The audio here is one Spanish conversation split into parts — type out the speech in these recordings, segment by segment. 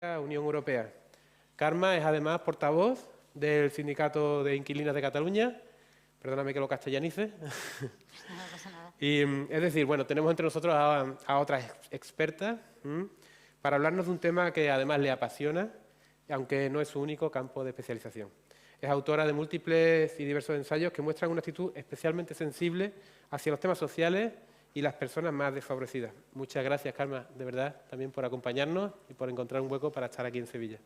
Unión Europea. Carme es además portavoz del Sindicato de Inquilinas de Cataluña. Perdóname que lo castellanice. No pasa nada. Y, es decir, bueno, tenemos entre nosotros a otras expertas para hablarnos de un tema que además le apasiona, aunque no es su único campo de especialización. Es autora de múltiples y diversos ensayos que muestran una actitud especialmente sensible hacia los temas sociales y las personas más desfavorecidas. Muchas gracias, Carme, de verdad, también por acompañarnos y por encontrar un hueco para estar aquí en Sevilla.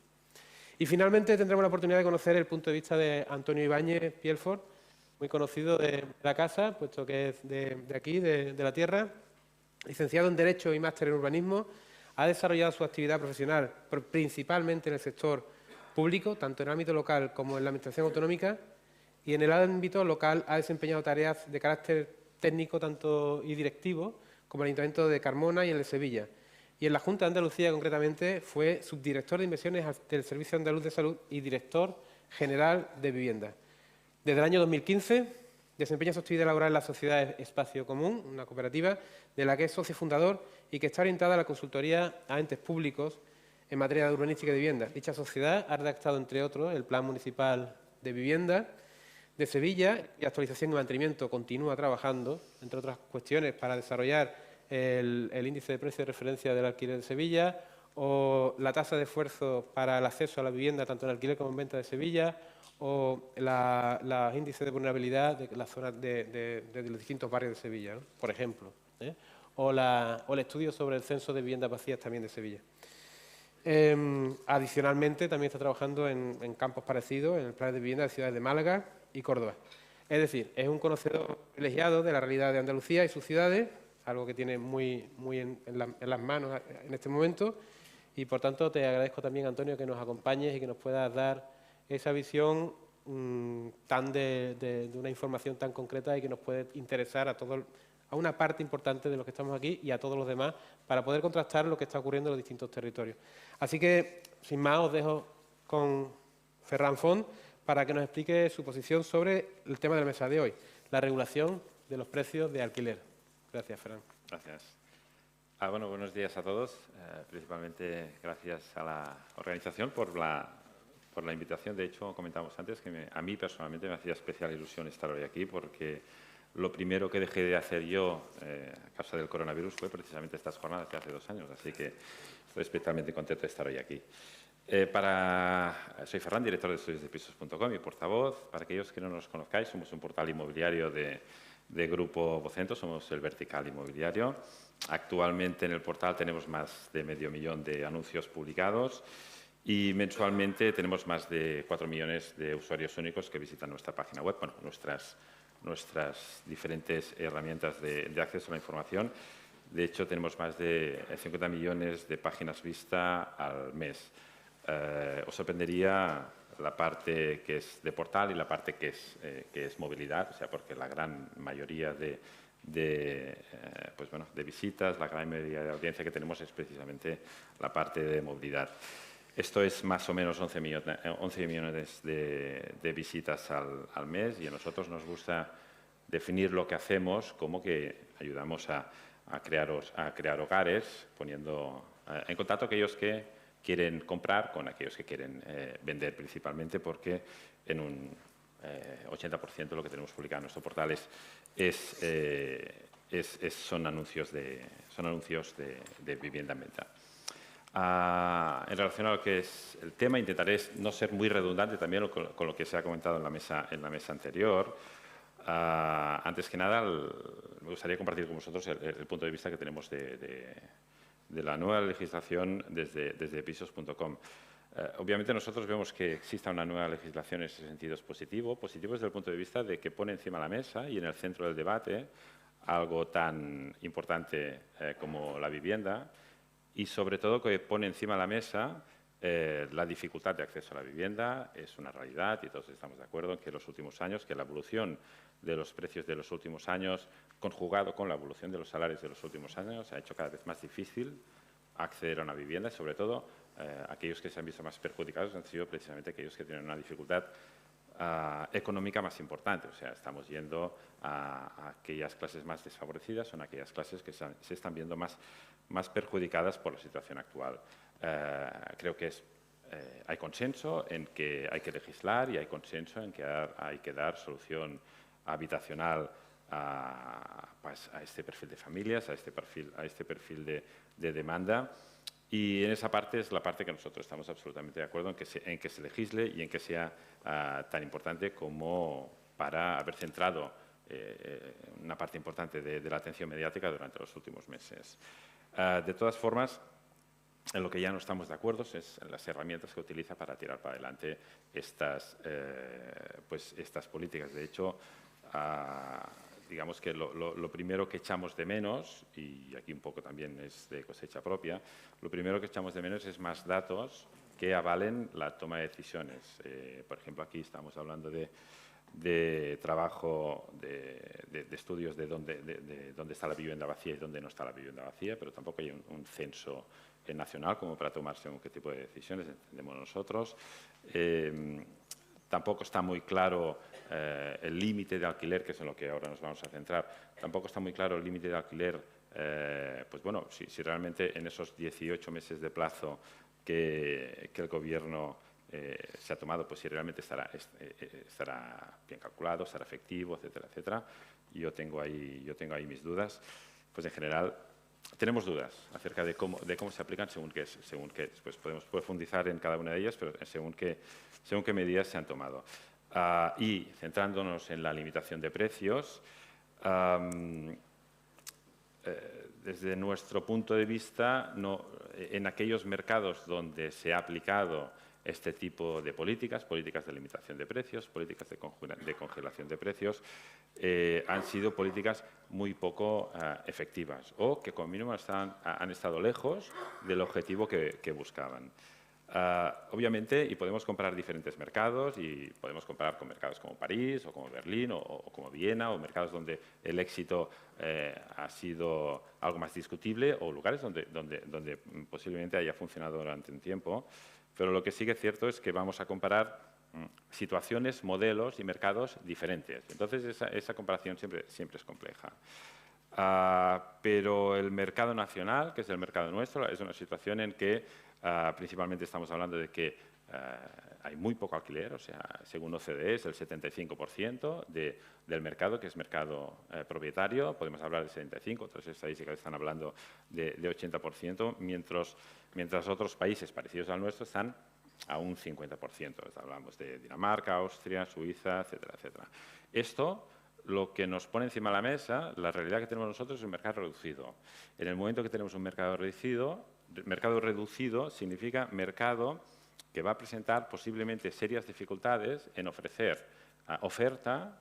Y finalmente tendremos la oportunidad de conocer el punto de vista de Antonio Ibáñez Pielfort, muy conocido de la casa, puesto que es de aquí, de la tierra, licenciado en Derecho y máster en Urbanismo. Ha desarrollado su actividad profesional principalmente en el sector público, tanto en el ámbito local como en la Administración autonómica, y en el ámbito local ha desempeñado tareas de carácter técnico tanto y directivo como el Ayuntamiento de Carmona y el de Sevilla. Y en la Junta de Andalucía, concretamente, fue subdirector de inversiones del Servicio Andaluz de Salud y director general de Vivienda. Desde el año 2015 desempeña su actividad laboral en la Sociedad Espacio Común, una cooperativa de la que es socio fundador y que está orientada a la consultoría a entes públicos en materia de urbanística y de vivienda. Dicha sociedad ha redactado, entre otros, el Plan Municipal de Vivienda de Sevilla y actualización y mantenimiento. Continúa trabajando, entre otras cuestiones, para desarrollar el índice de precio de referencia del alquiler de Sevilla o la tasa de esfuerzo para el acceso a la vivienda, tanto en alquiler como en venta de Sevilla, o los índices de vulnerabilidad de las zonas de los distintos barrios de Sevilla, ¿no? Por ejemplo, o el estudio sobre el censo de viviendas vacías también de Sevilla. Adicionalmente, también está trabajando en campos parecidos, en el plan de vivienda de ciudades de Málaga y Córdoba. Es decir, es un conocedor privilegiado de la realidad de Andalucía y sus ciudades, algo que tiene muy en las manos en este momento, y por tanto te agradezco también, Antonio, que nos acompañes y que nos puedas dar esa visión de una información tan concreta y que nos puede interesar a una parte importante de los que estamos aquí y a todos los demás para poder contrastar lo que está ocurriendo en los distintos territorios. Así que, sin más, os dejo con Ferran Font para que nos explique su posición sobre el tema de la mesa de hoy, la regulación de los precios de alquiler. Gracias, Ferran. Gracias. Bueno, buenos días a todos. Principalmente gracias a la organización por la invitación. De hecho, comentamos antes que a mí personalmente me hacía especial ilusión estar hoy aquí porque lo primero que dejé de hacer yo a causa del coronavirus fue precisamente estas jornadas de hace 2 años. Así que estoy especialmente contento de estar hoy aquí. Soy Ferran, director de estudios de pisos.com y portavoz. Para aquellos que no nos conozcáis, somos un portal inmobiliario de Grupo Vocento, somos el vertical inmobiliario. Actualmente en el portal tenemos más de 500.000 de anuncios publicados y mensualmente tenemos más de 4 millones de usuarios únicos que visitan nuestra página web, bueno, nuestras diferentes herramientas de acceso a la información. De hecho, tenemos más de 50 millones de páginas vistas al mes. Os sorprendería la parte que es de portal y la parte que es movilidad, o sea, porque la gran mayoría de visitas, la gran mayoría de audiencia que tenemos es precisamente la parte de movilidad. Esto es más o menos 11 millones de visitas al mes y a nosotros nos gusta definir lo que hacemos como que ayudamos a crear hogares, poniendo en contacto a aquellos que quieren comprar con aquellos que quieren vender principalmente, porque en un 80% de lo que tenemos publicado en nuestro portal son anuncios de vivienda en venta. En relación a lo que es el tema, intentaré no ser muy redundante también con lo que se ha comentado en la mesa anterior. Antes que nada, me gustaría compartir con vosotros el punto de vista que tenemos de la nueva legislación desde pisos.com. Obviamente nosotros vemos que exista una nueva legislación en ese sentido es positivo. Positivo desde el punto de vista de que pone encima de la mesa y en el centro del debate algo tan importante como la vivienda y sobre todo que pone encima de la mesa la dificultad de acceso a la vivienda. Es una realidad y todos estamos de acuerdo en que en los últimos años, que la evolución de los precios de los últimos años, conjugado con la evolución de los salarios de los últimos años, ha hecho cada vez más difícil acceder a una vivienda y, sobre todo, aquellos que se han visto más perjudicados han sido precisamente aquellos que tienen una dificultad económica más importante. O sea, estamos yendo a aquellas clases más desfavorecidas, son aquellas clases que se están viendo más perjudicadas por la situación actual. creo que hay consenso en que hay que legislar y hay consenso en que hay que dar solución habitacional pues, a este perfil de familias, a este perfil de demanda. Y en esa parte es la parte que nosotros estamos absolutamente de acuerdo en que se legisle y en que sea tan importante como para haber centrado una parte importante de la atención mediática durante los últimos meses. De todas formas, en lo que ya no estamos de acuerdo es en las herramientas que utiliza para tirar para adelante estas políticas. De hecho, digamos que lo primero que echamos de menos, y aquí un poco también es de cosecha propia, lo primero que echamos de menos es más datos que avalen la toma de decisiones. Por ejemplo, aquí estamos hablando de trabajo, de estudios de dónde está la vivienda vacía y dónde no está la vivienda vacía, pero tampoco hay un censo nacional como para tomar según qué tipo de decisiones, entendemos nosotros. Tampoco está muy claro el límite de alquiler, que es en lo que ahora nos vamos a centrar. Tampoco está muy claro el límite de alquiler, pues bueno, si realmente en esos 18 meses de plazo que el Gobierno se ha tomado, pues si realmente estará bien calculado, estará efectivo, etcétera, etcétera. Yo tengo ahí mis dudas. Pues en general tenemos dudas acerca de cómo se aplican según qué. Pues podemos profundizar en cada una de ellas, pero según qué medidas se han tomado. Y centrándonos en la limitación de precios, desde nuestro punto de vista, en aquellos mercados donde se ha aplicado este tipo de políticas de limitación de precios, políticas de congelación de precios, han sido políticas muy poco efectivas o que como mínimo han estado lejos del objetivo que buscaban. Obviamente, y podemos comparar diferentes mercados y podemos comparar con mercados como París o como Berlín o como Viena o mercados donde el éxito ha sido algo más discutible o lugares donde posiblemente haya funcionado durante un tiempo. Pero lo que sí que es cierto es que vamos a comparar situaciones, modelos y mercados diferentes. Entonces, esa comparación siempre es compleja. Pero el mercado nacional, que es el mercado nuestro, es una situación en que principalmente estamos hablando de que hay muy poco alquiler, o sea, según OCDE es el 75% del mercado, que es mercado propietario, podemos hablar de 75%, otras estadísticas están hablando de 80%, mientras otros países parecidos al nuestro están a un 50%. Hablamos de Dinamarca, Austria, Suiza, etcétera, etcétera. Esto, lo que nos pone encima de la mesa, la realidad que tenemos nosotros es un mercado reducido. En el momento que tenemos un mercado reducido significa mercado que va a presentar posiblemente serias dificultades en ofrecer oferta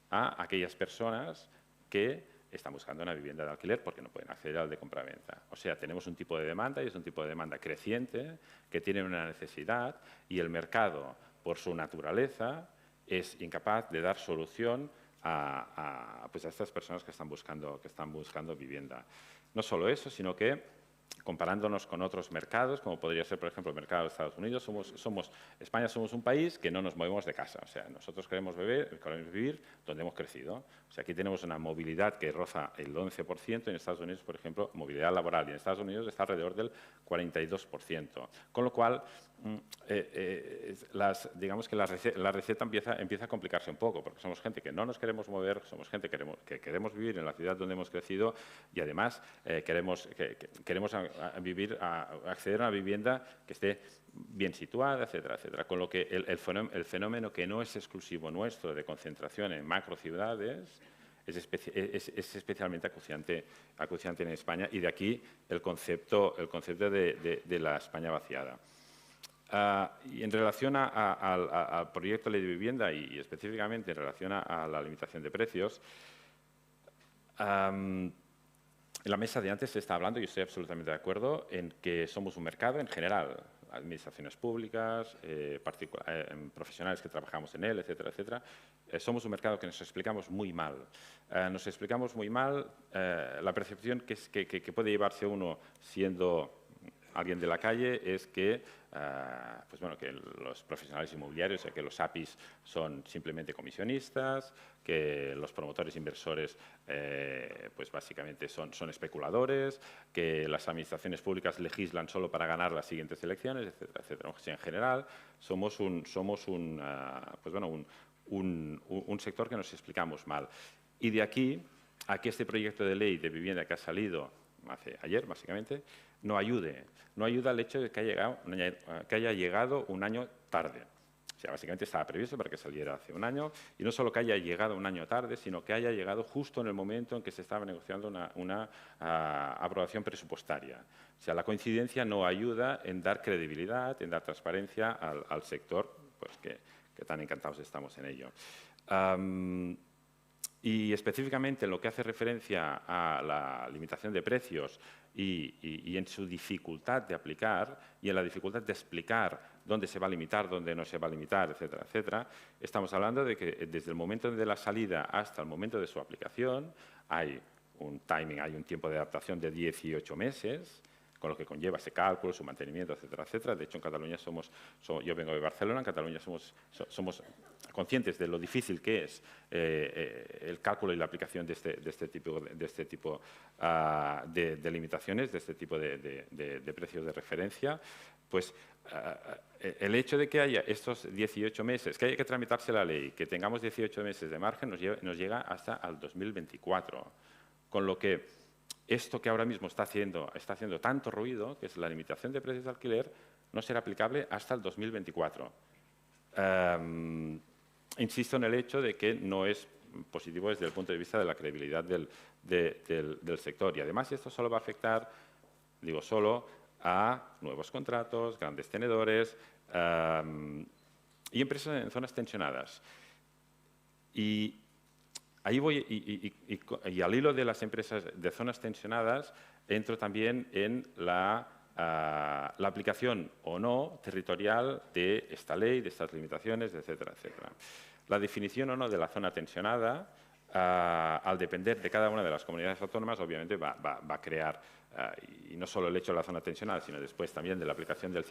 a aquellas personas que están buscando una vivienda de alquiler porque no pueden acceder al de compraventa. O sea, tenemos un tipo de demanda y es un tipo de demanda creciente que tiene una necesidad y el mercado, por su naturaleza, es incapaz de dar solución a estas personas que están buscando vivienda. No solo eso, sino que comparándonos con otros mercados, como podría ser, por ejemplo, el mercado de Estados Unidos, España somos un país que no nos movemos de casa. O sea, nosotros queremos vivir donde hemos crecido. O sea, aquí tenemos una movilidad que roza el 11%, en Estados Unidos, por ejemplo, movilidad laboral, y en Estados Unidos está alrededor del 42%. Con lo cual, digamos que la receta empieza a complicarse un poco, porque somos gente que no nos queremos mover, somos gente que queremos vivir en la ciudad donde hemos crecido y además queremos acceder a una vivienda que esté bien situada, etcétera, etcétera. Con lo que el fenómeno que no es exclusivo nuestro de concentración en macrociudades es especialmente acuciante en España y de aquí el concepto de la España vaciada. Y en relación al proyecto de ley de vivienda y específicamente en relación a la limitación de precios, en la mesa de antes se está hablando, y estoy absolutamente de acuerdo, en que somos un mercado en general, administraciones públicas, profesionales que trabajamos en él, etcétera, etcétera. Somos un mercado que nos explicamos muy mal. Nos explicamos muy mal la percepción que puede llevarse uno siendo alguien de la calle es que, que los profesionales inmobiliarios, que los APIs son simplemente comisionistas, que los promotores inversores pues básicamente son especuladores, que las administraciones públicas legislan solo para ganar las siguientes elecciones, etcétera, etcétera. O sea, en general, somos un sector que nos explicamos mal. Y de aquí a que este proyecto de ley de vivienda que ha salido ayer, básicamente, no ayude. No ayuda el hecho de que haya llegado un año tarde. O sea, básicamente estaba previsto para que saliera hace un año, y no solo que haya llegado un año tarde, sino que haya llegado justo en el momento en que se estaba negociando una aprobación presupuestaria. O sea, la coincidencia no ayuda en dar credibilidad, en dar transparencia al sector, pues que tan encantados estamos en ello. Y específicamente en lo que hace referencia a la limitación de precios y en su dificultad de aplicar y en la dificultad de explicar dónde se va a limitar, dónde no se va a limitar, etcétera, etcétera, estamos hablando de que desde el momento de la salida hasta el momento de su aplicación hay un timing, hay un tiempo de adaptación de 18 meses, con lo que conlleva ese cálculo, su mantenimiento, etcétera, etcétera. De hecho, en Cataluña yo vengo de Barcelona, en Cataluña somos conscientes de lo difícil que es el cálculo y la aplicación de este tipo de limitaciones, de este tipo de precios de referencia. Pues el hecho de que haya estos 18 meses, que haya que tramitarse la ley, que tengamos 18 meses de margen, nos llega hasta al 2024. Con lo que esto que ahora mismo está haciendo tanto ruido, que es la limitación de precios de alquiler, no será aplicable hasta el 2024. Insisto en el hecho de que no es positivo desde el punto de vista de la credibilidad del sector. Y además esto solo va a afectar, digo solo, a nuevos contratos, grandes tenedores y empresas en zonas tensionadas. Y ahí voy, y al hilo de las empresas de zonas tensionadas, entro también en la aplicación o no territorial de esta ley, de estas limitaciones, etcétera, etcétera. La definición o no de la zona tensionada, al depender de cada una de las comunidades autónomas, obviamente va a crear, y no solo el hecho de la zona tensionada, sino después también de la aplicación del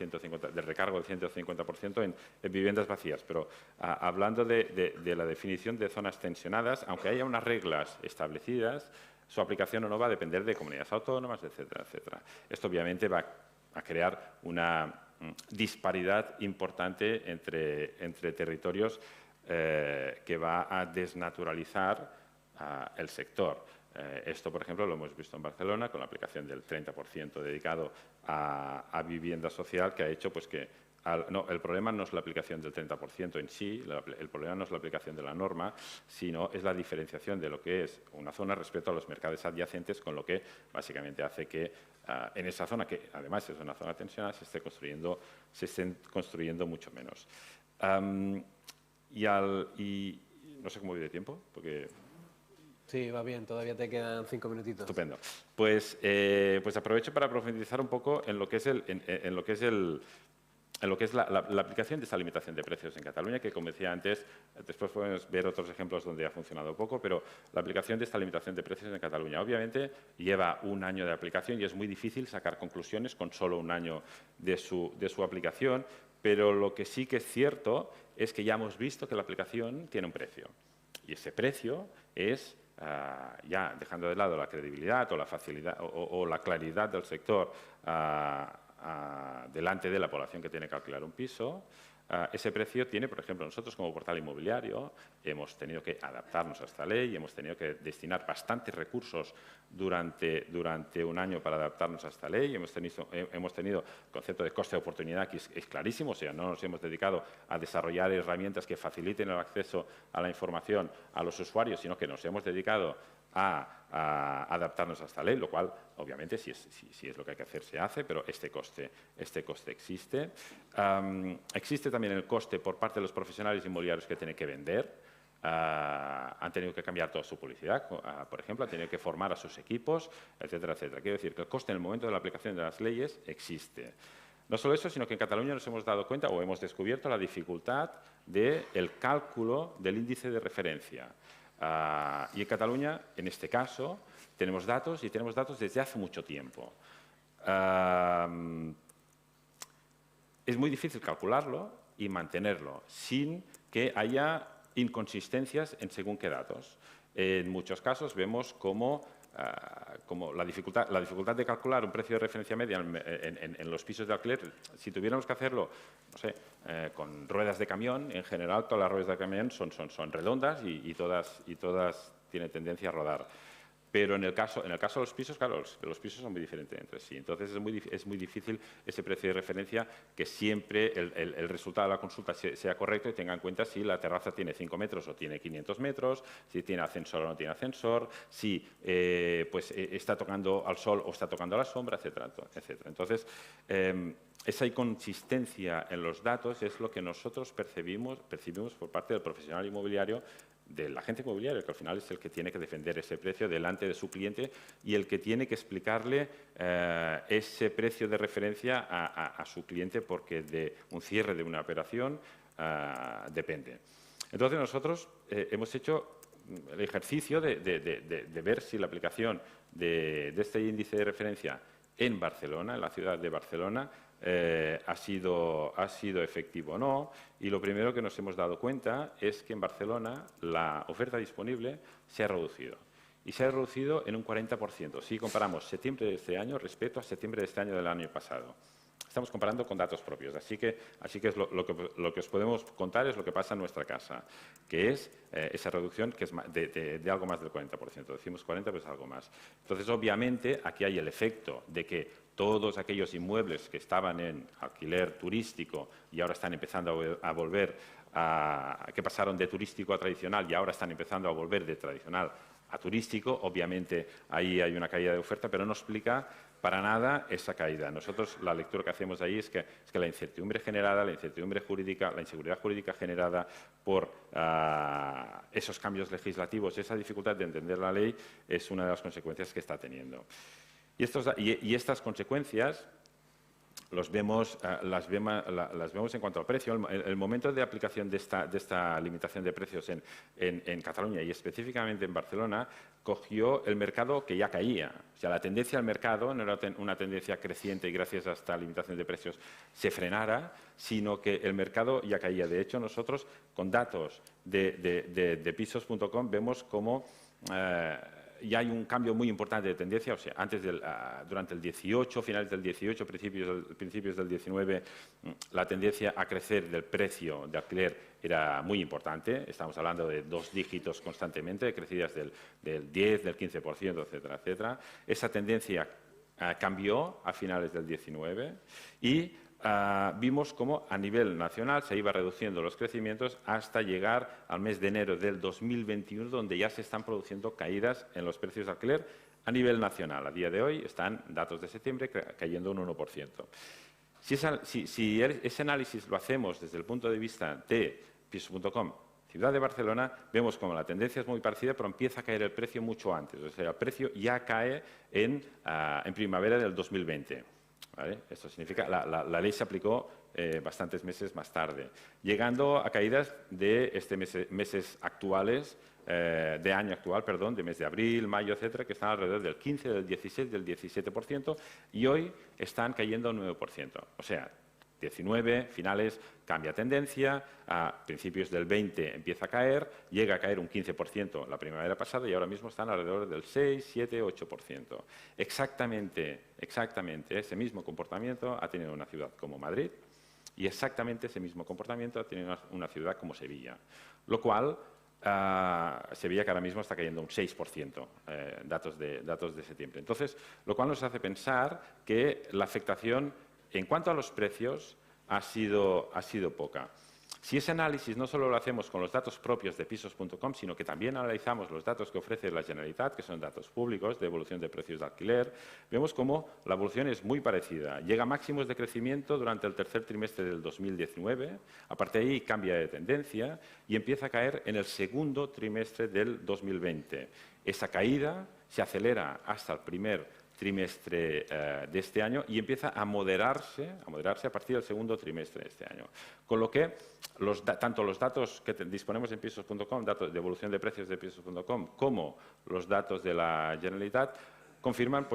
recargo del 150% en viviendas vacías. Pero hablando de la definición de zonas tensionadas, aunque haya unas reglas establecidas, su aplicación o no va a depender de comunidades autónomas, etcétera, etcétera. Esto obviamente va a crear una disparidad importante entre territorios que va a desnaturalizar el sector. Esto, por ejemplo, lo hemos visto en Barcelona con la aplicación del 30% dedicado a vivienda social, que ha hecho pues, que el problema no es la aplicación del 30% en sí, el problema no es la aplicación de la norma, sino es la diferenciación de lo que es una zona respecto a los mercados adyacentes, con lo que básicamente hace que en esa zona, que además es una zona tensionada, se estén construyendo mucho menos. Y no sé cómo voy de tiempo, porque... Sí, va bien, todavía te quedan 5 minutitos. Estupendo. Pues aprovecho para profundizar un poco en lo que es la aplicación de esta limitación de precios en Cataluña, que como decía antes, después podemos ver otros ejemplos donde ha funcionado poco, pero la aplicación de esta limitación de precios en Cataluña obviamente lleva un año de aplicación y es muy difícil sacar conclusiones con solo un año de su aplicación, pero lo que sí que es cierto es que ya hemos visto que la aplicación tiene un precio. Y ese precio es, ya dejando de lado la credibilidad o la facilidad o la claridad del sector delante de la población que tiene que alquilar un piso, ese precio tiene, por ejemplo, nosotros como portal inmobiliario hemos tenido que adaptarnos a esta ley y hemos tenido que destinar bastantes recursos durante un año para adaptarnos a esta ley. Hemos tenido el concepto de coste de oportunidad, que es clarísimo, o sea, no nos hemos dedicado a desarrollar herramientas que faciliten el acceso a la información a los usuarios, sino que nos hemos dedicado a adaptarnos a esta ley, lo cual, obviamente, si es lo que hay que hacer, se hace, pero este coste existe. Existe también el coste por parte de los profesionales inmobiliarios que tienen que vender. Han tenido que cambiar toda su publicidad, por ejemplo, han tenido que formar a sus equipos, etcétera, etcétera. Quiero decir que el coste en el momento de la aplicación de las leyes existe. No solo eso, sino que en Cataluña nos hemos dado cuenta o hemos descubierto la dificultad del cálculo del índice de referencia. Y en Cataluña, en este caso, tenemos datos y tenemos datos desde hace mucho tiempo. Es muy difícil calcularlo y mantenerlo sin que haya inconsistencias en según qué datos. En muchos casos vemos cómo como la dificultad de calcular un precio de referencia media en los pisos de alquiler, si tuviéramos que hacerlo, no sé, con ruedas de camión, en general todas las ruedas de camión son redondas y todas tienen tendencia a rodar. Pero en el caso de los pisos, claro, los pisos son muy diferentes entre sí. Entonces, es muy difícil ese precio de referencia que siempre el resultado de la consulta sea correcto y tenga en cuenta si la terraza tiene 5 metros o tiene 500 metros, si tiene ascensor o no tiene ascensor, si está tocando al sol o está tocando a la sombra, etcétera, etcétera. Entonces, esa inconsistencia en los datos es lo que nosotros percibimos por parte del profesional inmobiliario, del agente inmobiliario, que al final es el que tiene que defender ese precio delante de su cliente y el que tiene que explicarle ese precio de referencia a su cliente, porque de un cierre de una operación depende. Entonces, nosotros hemos hecho el ejercicio de ver si la aplicación de este índice de referencia en Barcelona, en la ciudad de Barcelona, ha sido efectivo o no, y lo primero que nos hemos dado cuenta es que en Barcelona la oferta disponible se ha reducido. Y se ha reducido en un 40%, si comparamos septiembre de este año respecto a septiembre de este año del año pasado. Estamos comparando con datos propios, así que es lo que os podemos contar es lo que pasa en nuestra casa, que es esa reducción que es de algo más del 40%. Decimos 40, pero es algo más. Entonces, obviamente, aquí hay el efecto de que todos aquellos inmuebles que estaban en alquiler turístico y ahora están empezando a volver que pasaron de turístico a tradicional y ahora están empezando a volver de tradicional a turístico, obviamente ahí hay una caída de oferta, pero no explica para nada esa caída. Nosotros la lectura que hacemos ahí es que la incertidumbre generada, la incertidumbre jurídica, la inseguridad jurídica generada por esos cambios legislativos, esa dificultad de entender la ley, es una de las consecuencias que está teniendo. Y estas consecuencias las vemos en cuanto al precio. El momento de aplicación de esta limitación de precios en Cataluña y específicamente en Barcelona cogió el mercado que ya caía. O sea, la tendencia al mercado no era una tendencia creciente y gracias a esta limitación de precios se frenara, sino que el mercado ya caía. De hecho, nosotros con datos de pisos.com vemos cómo ya hay un cambio muy importante de tendencia. O sea, durante el 18, finales del 18, principios del 19, la tendencia a crecer del precio de alquiler era muy importante. Estamos hablando de 2 dígitos constantemente, crecidas del 10, del 15%, etcétera, etcétera. Esa tendencia cambió a finales del 19 y vimos cómo a nivel nacional se iba reduciendo los crecimientos hasta llegar al mes de enero del 2021, donde ya se están produciendo caídas en los precios de alquiler a nivel nacional. A día de hoy están datos de septiembre cayendo un 1%. Si ese análisis lo hacemos desde el punto de vista de pisos.com, Ciudad de Barcelona, vemos como la tendencia es muy parecida, pero empieza a caer el precio mucho antes. O sea, el precio ya cae en primavera del 2020. ¿Vale? Esto significa que la ley se aplicó bastantes meses más tarde, llegando a caídas de meses actuales, de año actual, perdón, de mes de abril, mayo, etcétera, que están alrededor del 15, del 16, del 17%, y hoy están cayendo un 9%. O sea, 19, finales, cambia tendencia, a principios del 20 empieza a caer, llega a caer un 15% la primavera pasada y ahora mismo están alrededor del 6, 7, 8%. Exactamente ese mismo comportamiento ha tenido una ciudad como Madrid y exactamente ese mismo comportamiento ha tenido una ciudad como Sevilla, lo cual Sevilla que ahora mismo está cayendo un 6%, datos de septiembre. Entonces, lo cual nos hace pensar que la afectación en cuanto a los precios ha sido poca. Si ese análisis no solo lo hacemos con los datos propios de pisos.com, sino que también analizamos los datos que ofrece la Generalitat, que son datos públicos de evolución de precios de alquiler, vemos cómo la evolución es muy parecida. Llega a máximos de crecimiento durante el tercer trimestre del 2019, a partir de ahí cambia de tendencia y empieza a caer en el segundo trimestre del 2020. Esa caída se acelera hasta el primer trimestre de este año y empieza a moderarse a partir del segundo trimestre de este año. Con lo que tanto los datos que disponemos en pisos.com, datos de evolución de precios de pisos.com, como los datos de la Generalitat, confirman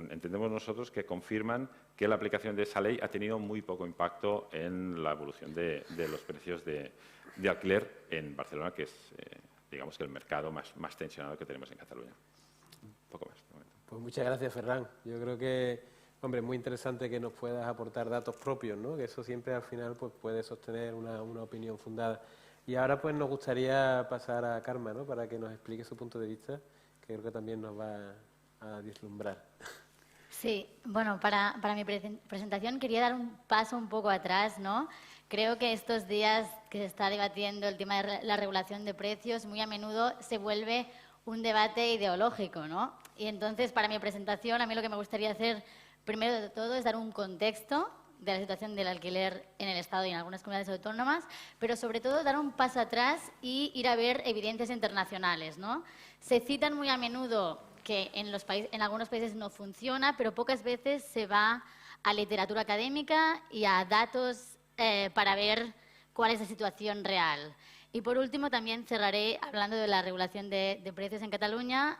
entendemos nosotros que confirman que la aplicación de esa ley ha tenido muy poco impacto en la evolución de los precios de alquiler en Barcelona, que es digamos que el mercado más tensionado que tenemos en Cataluña. Pues muchas gracias, Ferran. Yo creo que, hombre, es muy interesante que nos puedas aportar datos propios, ¿no? Que eso siempre al final pues, puede sostener una opinión fundada. Y ahora pues nos gustaría pasar a Karma, ¿no? Para que nos explique su punto de vista, que creo que también nos va a vislumbrar. Sí, bueno, para mi presentación quería dar un paso un poco atrás, ¿no? Creo que estos días que se está debatiendo el tema de la regulación de precios, muy a menudo se vuelve un debate ideológico, ¿no? Y entonces, para mi presentación, a mí lo que me gustaría hacer, primero de todo, es dar un contexto de la situación del alquiler en el Estado y en algunas comunidades autónomas, pero sobre todo dar un paso atrás y ir a ver evidencias internacionales, ¿no? Se citan muy a menudo que en algunos países no funciona, pero pocas veces se va a literatura académica y a datos para ver cuál es la situación real. Y por último, también cerraré hablando de la regulación de precios en Cataluña.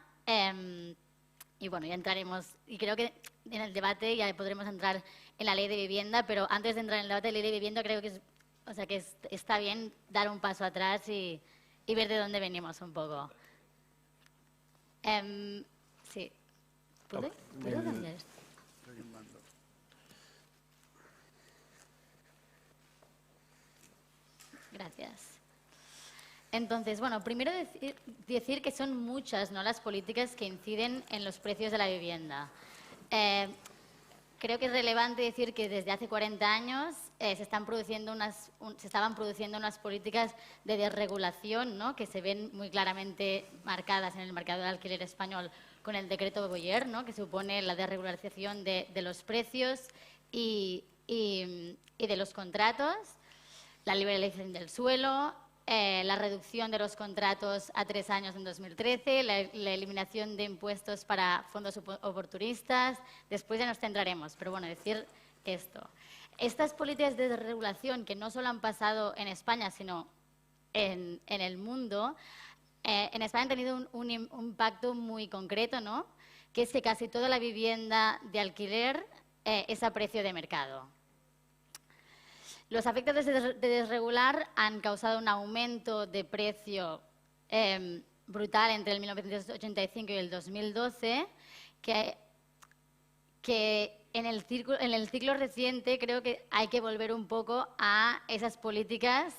Y bueno, ya entraremos, y creo que en el debate ya podremos entrar en la ley de vivienda, pero antes de entrar en el debate de la ley de vivienda creo que, está bien dar un paso atrás y ver de dónde venimos un poco. Sí. ¿Puedo cambiar esto? Gracias. Entonces, bueno, primero decir que son muchas, ¿no?, las políticas que inciden en los precios de la vivienda. Creo que es relevante decir que desde hace 40 años se estaban produciendo unas políticas de desregulación, ¿no?, que se ven muy claramente marcadas en el mercado del alquiler español con el decreto de Boyer, ¿no?, que supone la desregulación de los precios y de los contratos, la liberalización del suelo, la reducción de los contratos a 3 años en 2013, la eliminación de impuestos para fondos oportunistas. Después ya nos centraremos, pero bueno, decir esto. Estas políticas de desregulación que no solo han pasado en España, sino en el mundo, en España han tenido un impacto muy concreto, ¿no?, que es que casi toda la vivienda de alquiler es a precio de mercado. Los efectos de desregular han causado un aumento de precio brutal entre el 1985 y el 2012, que en el ciclo reciente creo que hay que volver un poco a esas políticas,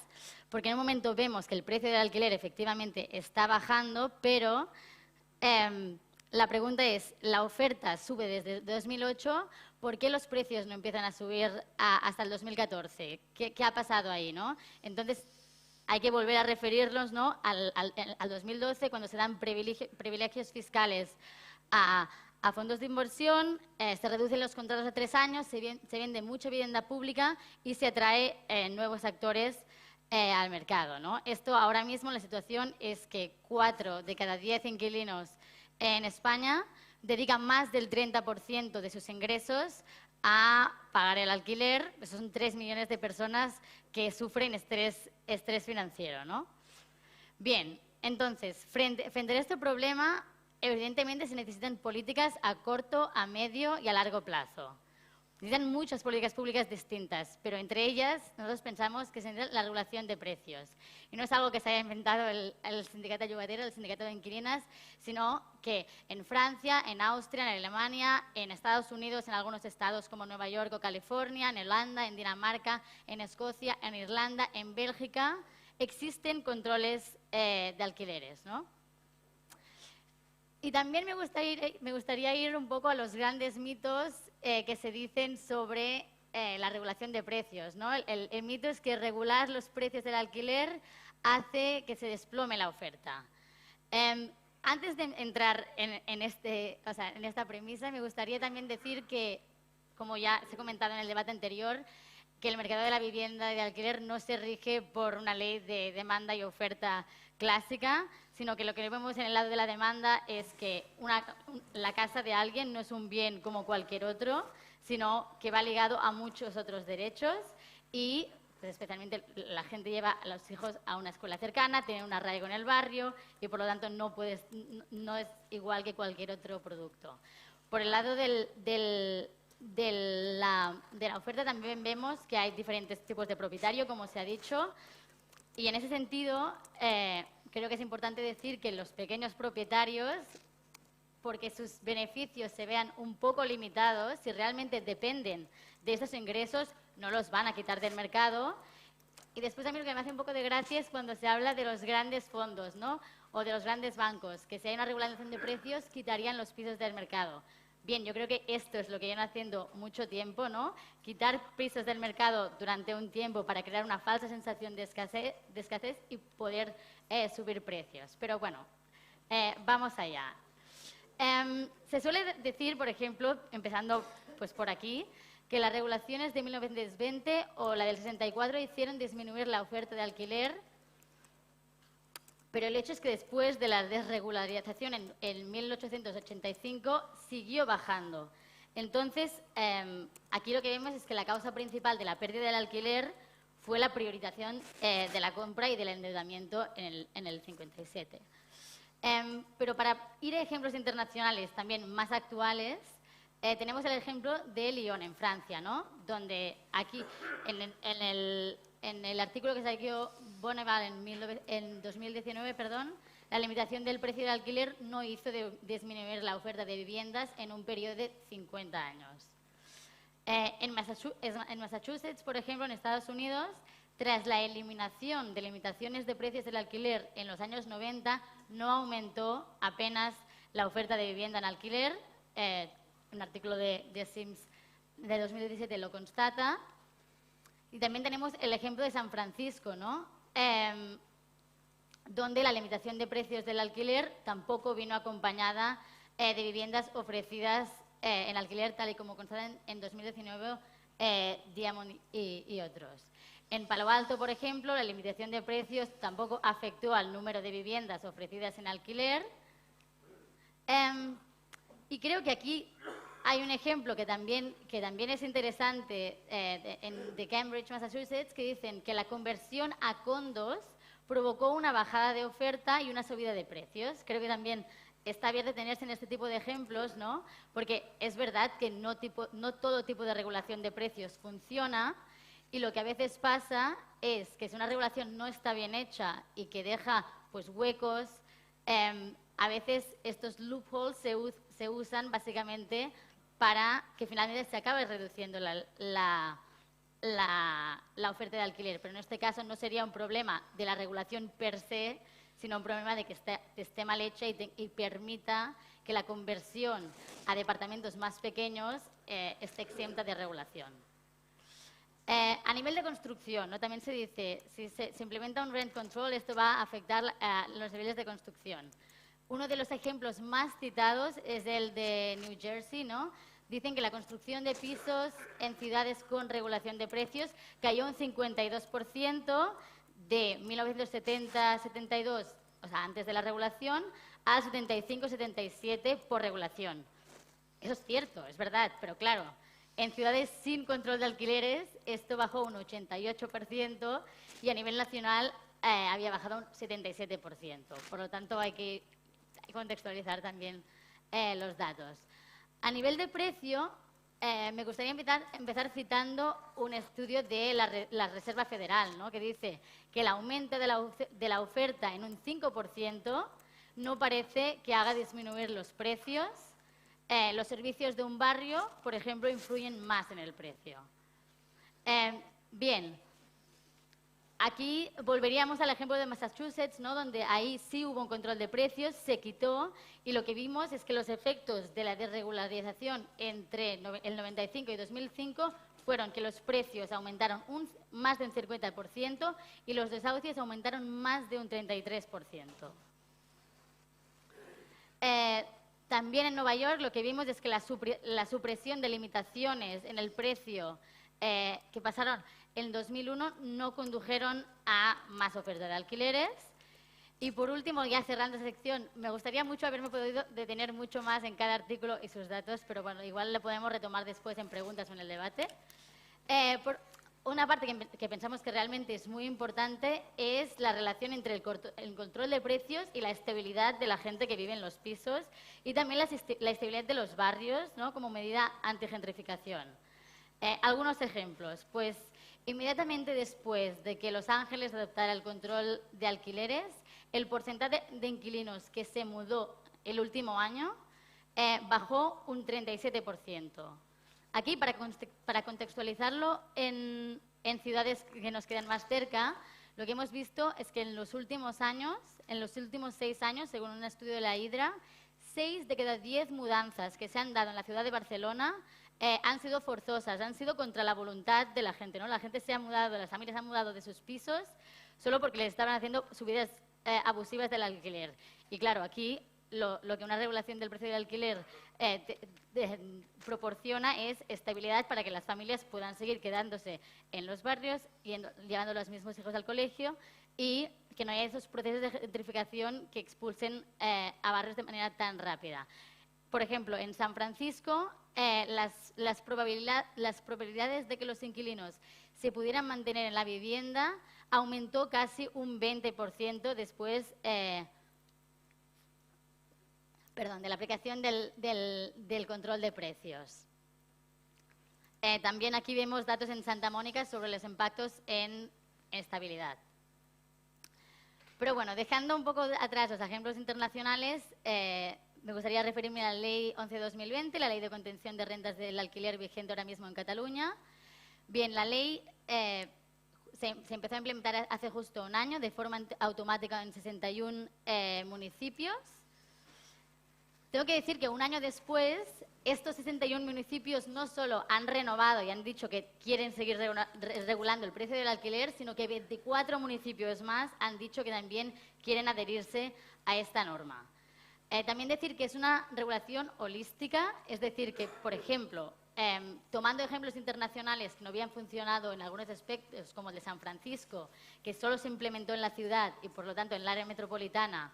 porque en un momento vemos que el precio del alquiler efectivamente está bajando, pero la pregunta es, la oferta sube desde 2008, ¿por qué los precios no empiezan a subir hasta el 2014? ¿Qué ha pasado ahí, no? Entonces, hay que volver a referirnos, ¿no?, al 2012, cuando se dan privilegios fiscales a fondos de inversión, se reducen los contratos a 3 años, se vende mucha vivienda pública y se atrae nuevos actores al mercado, ¿no? Esto ahora mismo, la situación es que 4 de cada 10 inquilinos en España dedican más del 30% de sus ingresos a pagar el alquiler. Esos son 3 millones de personas que sufren estrés financiero, ¿no? Bien, entonces, frente a este problema, evidentemente se necesitan políticas a corto, a medio y a largo plazo. Necesitan muchas políticas públicas distintas, pero entre ellas nosotros pensamos que se necesita la regulación de precios. Y no es algo que se haya inventado el sindicato de llogateros, el sindicato de inquilinas, sino que en Francia, en Austria, en Alemania, en Estados Unidos, en algunos estados como Nueva York o California, en Holanda, en Dinamarca, en Escocia, en Irlanda, en Bélgica, existen controles de alquileres, ¿no? Y también me gustaría ir un poco a los grandes mitos que se dicen sobre la regulación de precios, ¿no? El mito es que regular los precios del alquiler hace que se desplome la oferta. Antes de entrar en esta premisa, me gustaría también decir que, como ya se ha comentado en el debate anterior, que el mercado de la vivienda de alquiler no se rige por una ley de demanda y oferta clásica, sino que lo que vemos en el lado de la demanda es que la casa de alguien no es un bien como cualquier otro, sino que va ligado a muchos otros derechos y pues, especialmente la gente lleva a los hijos a una escuela cercana, tiene un arraigo en el barrio y por lo tanto no es igual que cualquier otro producto. Por el lado de la oferta también vemos que hay diferentes tipos de propietario, como se ha dicho, y en ese sentido creo que es importante decir que los pequeños propietarios porque sus beneficios se vean un poco limitados, si realmente dependen de esos ingresos, no los van a quitar del mercado. Y después a mí lo que me hace un poco de gracia es cuando se habla de los grandes fondos, ¿no? O de los grandes bancos, que si hay una regulación de precios, quitarían los pisos del mercado. Bien, yo creo que esto es lo que llevan haciendo mucho tiempo, ¿no? Quitar pisos del mercado durante un tiempo para crear una falsa sensación de escasez y poder subir precios. Pero bueno, vamos allá. Se suele decir, por ejemplo, empezando pues por aquí, que las regulaciones de 1920 o la del 64 hicieron disminuir la oferta de alquiler, pero el hecho es que después de la desregularización en 1885 siguió bajando. Entonces, aquí lo que vemos es que la causa principal de la pérdida del alquiler fue la priorización de la compra y del endeudamiento en el 57. Pero para ir a ejemplos internacionales también más actuales, tenemos el ejemplo de Lyon, en Francia, ¿no? Donde aquí, en el artículo que sacó Bonneval en 2019, la limitación del precio del alquiler no hizo disminuir la oferta de viviendas en un periodo de 50 años. En Massachusetts, por ejemplo, en Estados Unidos, tras la eliminación de limitaciones de precios del alquiler en los años 90, no aumentó apenas la oferta de vivienda en alquiler. Un artículo de Sims de 2017 lo constata. Y también tenemos el ejemplo de San Francisco, ¿no? Donde la limitación de precios del alquiler tampoco vino acompañada de viviendas ofrecidas en alquiler, tal y como constatan en 2019 Diamond y otros. En Palo Alto, por ejemplo, la limitación de precios tampoco afectó al número de viviendas ofrecidas en alquiler. Y creo que aquí hay un ejemplo que también es interesante de Cambridge, Massachusetts, que dicen que la conversión a condos provocó una bajada de oferta y una subida de precios. Creo que también está bien detenerse en este tipo de ejemplos, ¿no? Porque es verdad que no todo tipo de regulación de precios funciona, y lo que a veces pasa es que si una regulación no está bien hecha y que deja pues huecos, a veces estos loopholes se usan básicamente para que finalmente se acabe reduciendo la oferta de alquiler. Pero en este caso no sería un problema de la regulación per se, sino un problema de que esté mal hecha y permita que la conversión a departamentos más pequeños esté exenta de regulación. A nivel de construcción, ¿no? También se dice, si se implementa un rent control, esto va a afectar los niveles de construcción. Uno de los ejemplos más citados es el de New Jersey, ¿no? Dicen que la construcción de pisos en ciudades con regulación de precios cayó un 52% de 1970-72, o sea, antes de la regulación, a 75-77 por regulación. Eso es cierto, es verdad, pero claro, en ciudades sin control de alquileres esto bajó un 88% y a nivel nacional había bajado un 77%. Por lo tanto, hay que contextualizar también los datos. A nivel de precio, me gustaría empezar citando un estudio de la Reserva Federal, ¿no? Que dice que el aumento de la oferta en un 5% no parece que haga disminuir los precios. Los servicios de un barrio, por ejemplo, influyen más en el precio. Bien, aquí volveríamos al ejemplo de Massachusetts, ¿no? Donde ahí sí hubo un control de precios, se quitó, y lo que vimos es que los efectos de la desregularización entre el 95 y 2005 fueron que los precios aumentaron más de un 50% y los desahucios aumentaron más de un 33%. También en Nueva York lo que vimos es que la supresión de limitaciones en el precio que pasaron en 2001 no condujeron a más oferta de alquileres. Y por último, ya cerrando esta sección, me gustaría mucho haberme podido detener mucho más en cada artículo y sus datos, pero bueno, igual lo podemos retomar después en preguntas o en el debate. Una parte que pensamos que realmente es muy importante es la relación entre el control de precios y la estabilidad de la gente que vive en los pisos, y también la estabilidad de los barrios, ¿no? Como medida antigentrificación. Algunos ejemplos. Pues inmediatamente después de que Los Ángeles adoptara el control de alquileres, el porcentaje de inquilinos que se mudó el último año bajó un 37%. Aquí, para contextualizarlo en ciudades que nos quedan más cerca, lo que hemos visto es que en los últimos 6 años, según un estudio de la Hidra, 6 de cada 10 mudanzas que se han dado en la ciudad de Barcelona han sido forzosas, han sido contra la voluntad de la gente, ¿no? La gente se ha mudado, las familias se han mudado de sus pisos solo porque les estaban haciendo subidas abusivas del alquiler. Y claro, aquí lo que una regulación del precio del alquiler proporciona es estabilidad para que las familias puedan seguir quedándose en los barrios, llevando a los mismos hijos al colegio y que no haya esos procesos de gentrificación que expulsen a barrios de manera tan rápida. Por ejemplo, en San Francisco, las probabilidades de que los inquilinos se pudieran mantener en la vivienda aumentó casi un 20% después de la aplicación del control de precios. También aquí vemos datos en Santa Mónica sobre los impactos en estabilidad. Pero bueno, dejando un poco atrás los ejemplos internacionales, me gustaría referirme a la Ley 11/2020, la Ley de Contención de Rentas del Alquiler vigente ahora mismo en Cataluña. Bien, la ley se empezó a implementar hace justo un año de forma automática en 61 municipios. Tengo que decir que un año después, estos 61 municipios no solo han renovado y han dicho que quieren seguir regulando el precio del alquiler, sino que 24 municipios más han dicho que también quieren adherirse a esta norma. También decir que es una regulación holística, es decir, que, por ejemplo, tomando ejemplos internacionales que no habían funcionado en algunos aspectos, como el de San Francisco, que solo se implementó en la ciudad y, por lo tanto, en el área metropolitana,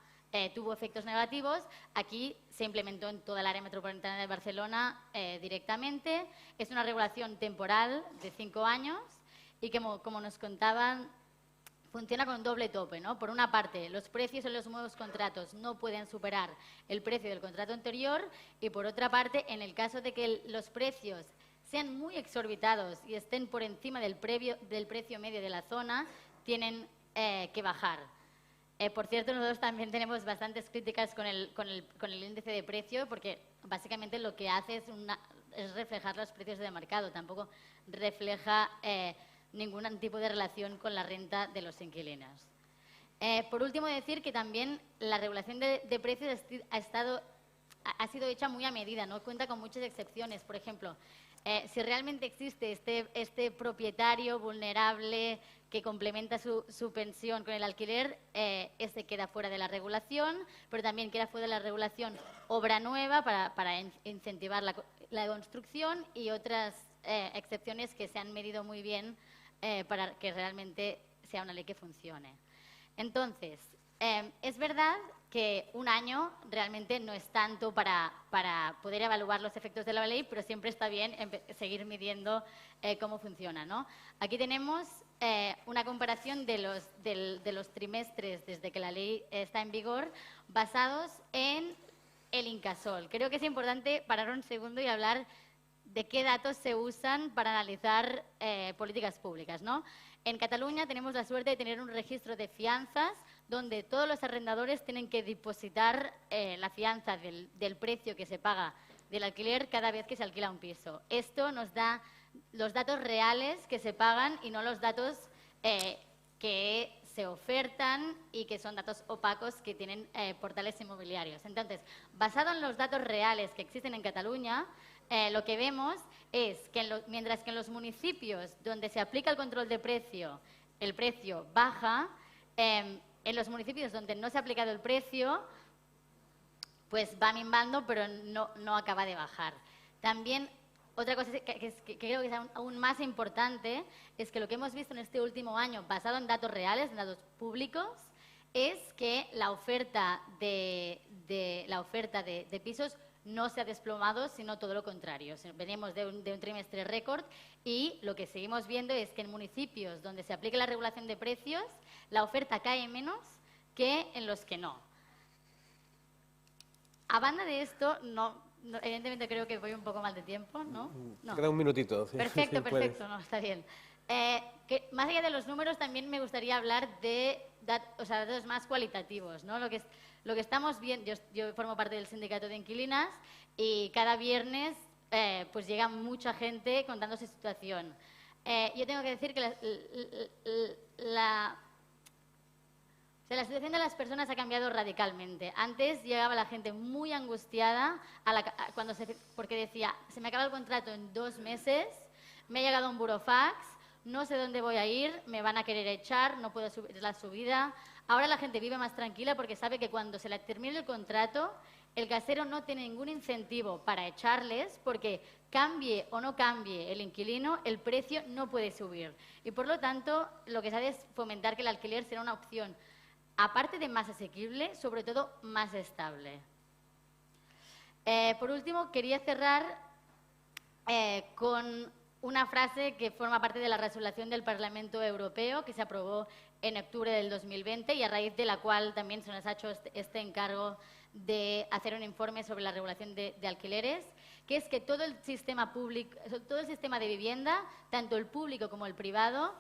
tuvo efectos negativos, aquí se implementó en toda el área metropolitana de Barcelona directamente. Es una regulación temporal de 5 años y que, como nos contaban, funciona con un doble tope, ¿no? Por una parte, los precios en los nuevos contratos no pueden superar el precio del contrato anterior y, por otra parte, en el caso de que los precios sean muy exorbitados y estén por encima del precio medio de la zona, tienen que bajar. Por cierto, nosotros también tenemos bastantes críticas con el índice de precio, porque básicamente lo que hace es reflejar los precios de mercado, tampoco refleja ningún tipo de relación con la renta de los inquilinos. Por último, decir que también la regulación de precios ha sido hecha muy a medida, ¿no? Cuenta con muchas excepciones. Por ejemplo, si realmente existe este propietario vulnerable que complementa su pensión con el alquiler, este queda fuera de la regulación, pero también queda fuera de la regulación obra nueva para incentivar la construcción y otras excepciones que se han medido muy bien para que realmente sea una ley que funcione. Entonces, es verdad que un año realmente no es tanto para poder evaluar los efectos de la ley, pero siempre está bien seguir midiendo cómo funciona, ¿no? Aquí tenemos una comparación de los trimestres desde que la ley está en vigor, basados en el Incasòl. Creo que es importante parar un segundo y hablar de qué datos se usan para analizar políticas públicas, ¿no? En Cataluña tenemos la suerte de tener un registro de fianzas donde todos los arrendadores tienen que depositar la fianza del precio que se paga del alquiler cada vez que se alquila un piso. Esto nos da los datos reales que se pagan y no los datos que se ofertan y que son datos opacos que tienen portales inmobiliarios. Entonces, basado en los datos reales que existen en Cataluña, lo que vemos es que mientras que en los municipios donde se aplica el control de precio, el precio baja, en los municipios donde no se ha aplicado el precio, pues va minvando, pero no acaba de bajar. También, otra cosa que creo que es aún más importante es que lo que hemos visto en este último año, basado en datos reales, en datos públicos, es que la oferta de pisos no se ha desplomado, sino todo lo contrario. Venimos de un trimestre récord y lo que seguimos viendo es que en municipios donde se aplica la regulación de precios, la oferta cae menos que en los que no. A banda de esto, evidentemente creo que voy un poco mal de tiempo, ¿no? Queda un minutito. Perfecto, perfecto, no, está bien. que más allá de los números, también me gustaría hablar de datos más cualitativos, ¿no? Lo que estamos viendo, yo formo parte del sindicato de inquilinas y cada viernes pues llega mucha gente contando su situación. Yo tengo que decir que la situación de las personas ha cambiado radicalmente. Antes llegaba la gente muy angustiada porque decía, se me acaba el contrato en 2 meses, me ha llegado un burofax, no sé dónde voy a ir, me van a querer echar, no puedo subir la subida. Ahora la gente vive más tranquila porque sabe que cuando se le termine el contrato, el casero no tiene ningún incentivo para echarles porque cambie o no cambie el inquilino, el precio no puede subir. Y por lo tanto, lo que se hace es fomentar que el alquiler sea una opción, aparte de más asequible, sobre todo más estable. Por último, quería cerrar con una frase que forma parte de la resolución del Parlamento Europeo que se aprobó en octubre del 2020 y a raíz de la cual también se nos ha hecho este encargo de hacer un informe sobre la regulación de alquileres, que es que todo el sistema público, todo el sistema de vivienda, tanto el público como el privado,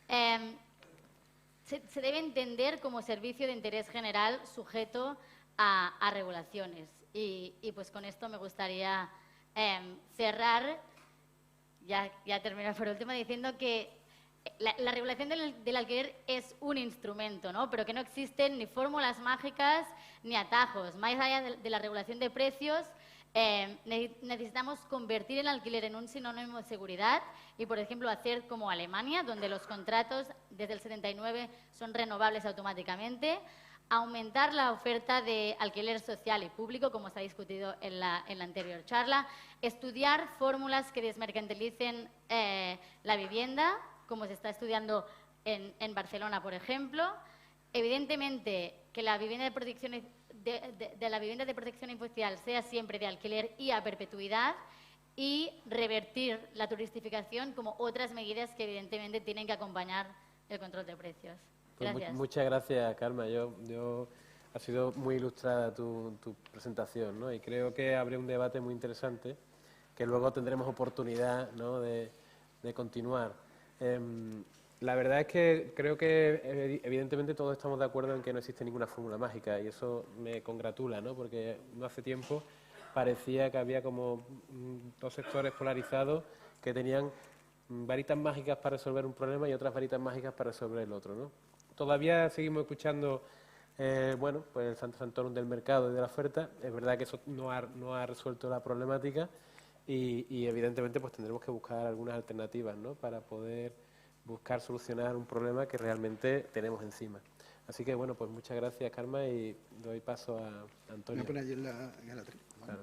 se debe entender como servicio de interés general sujeto a regulaciones. Y pues con esto me gustaría cerrar, ya terminar por último, diciendo que la regulación del alquiler es un instrumento, ¿no? Pero que no existen ni fórmulas mágicas ni atajos. Más allá de la regulación de precios, necesitamos convertir el alquiler en un sinónimo de seguridad y, por ejemplo, hacer como Alemania, donde los contratos desde el 79 son renovables automáticamente, aumentar la oferta de alquiler social y público, como se ha discutido en la anterior charla, estudiar fórmulas que desmercantilicen la vivienda, como se está estudiando en Barcelona, por ejemplo. Evidentemente, que la vivienda de protección la vivienda de protección oficial sea siempre de alquiler y a perpetuidad y revertir la turistificación como otras medidas que evidentemente tienen que acompañar el control de precios. Gracias. Pues muchas gracias, Karma. Ha sido muy ilustrada tu presentación, ¿no? Y creo que abre un debate muy interesante que luego tendremos oportunidad, ¿no?, de continuar. La verdad es que creo que evidentemente todos estamos de acuerdo en que no existe ninguna fórmula mágica y eso me congratula, ¿no? Porque no hace tiempo parecía que había como 2 sectores polarizados que tenían varitas mágicas para resolver un problema y otras varitas mágicas para resolver el otro, ¿no? Todavía seguimos escuchando, bueno, pues el Santo Santorum del mercado y de la oferta. Es verdad que eso no ha resuelto la problemática y evidentemente pues tendremos que buscar algunas alternativas, ¿no?, para poder buscar solucionar un problema que realmente tenemos encima. Así que, bueno, pues muchas gracias, Karma, y doy paso a Antonio. Voy a poner allí en el atril. Claro.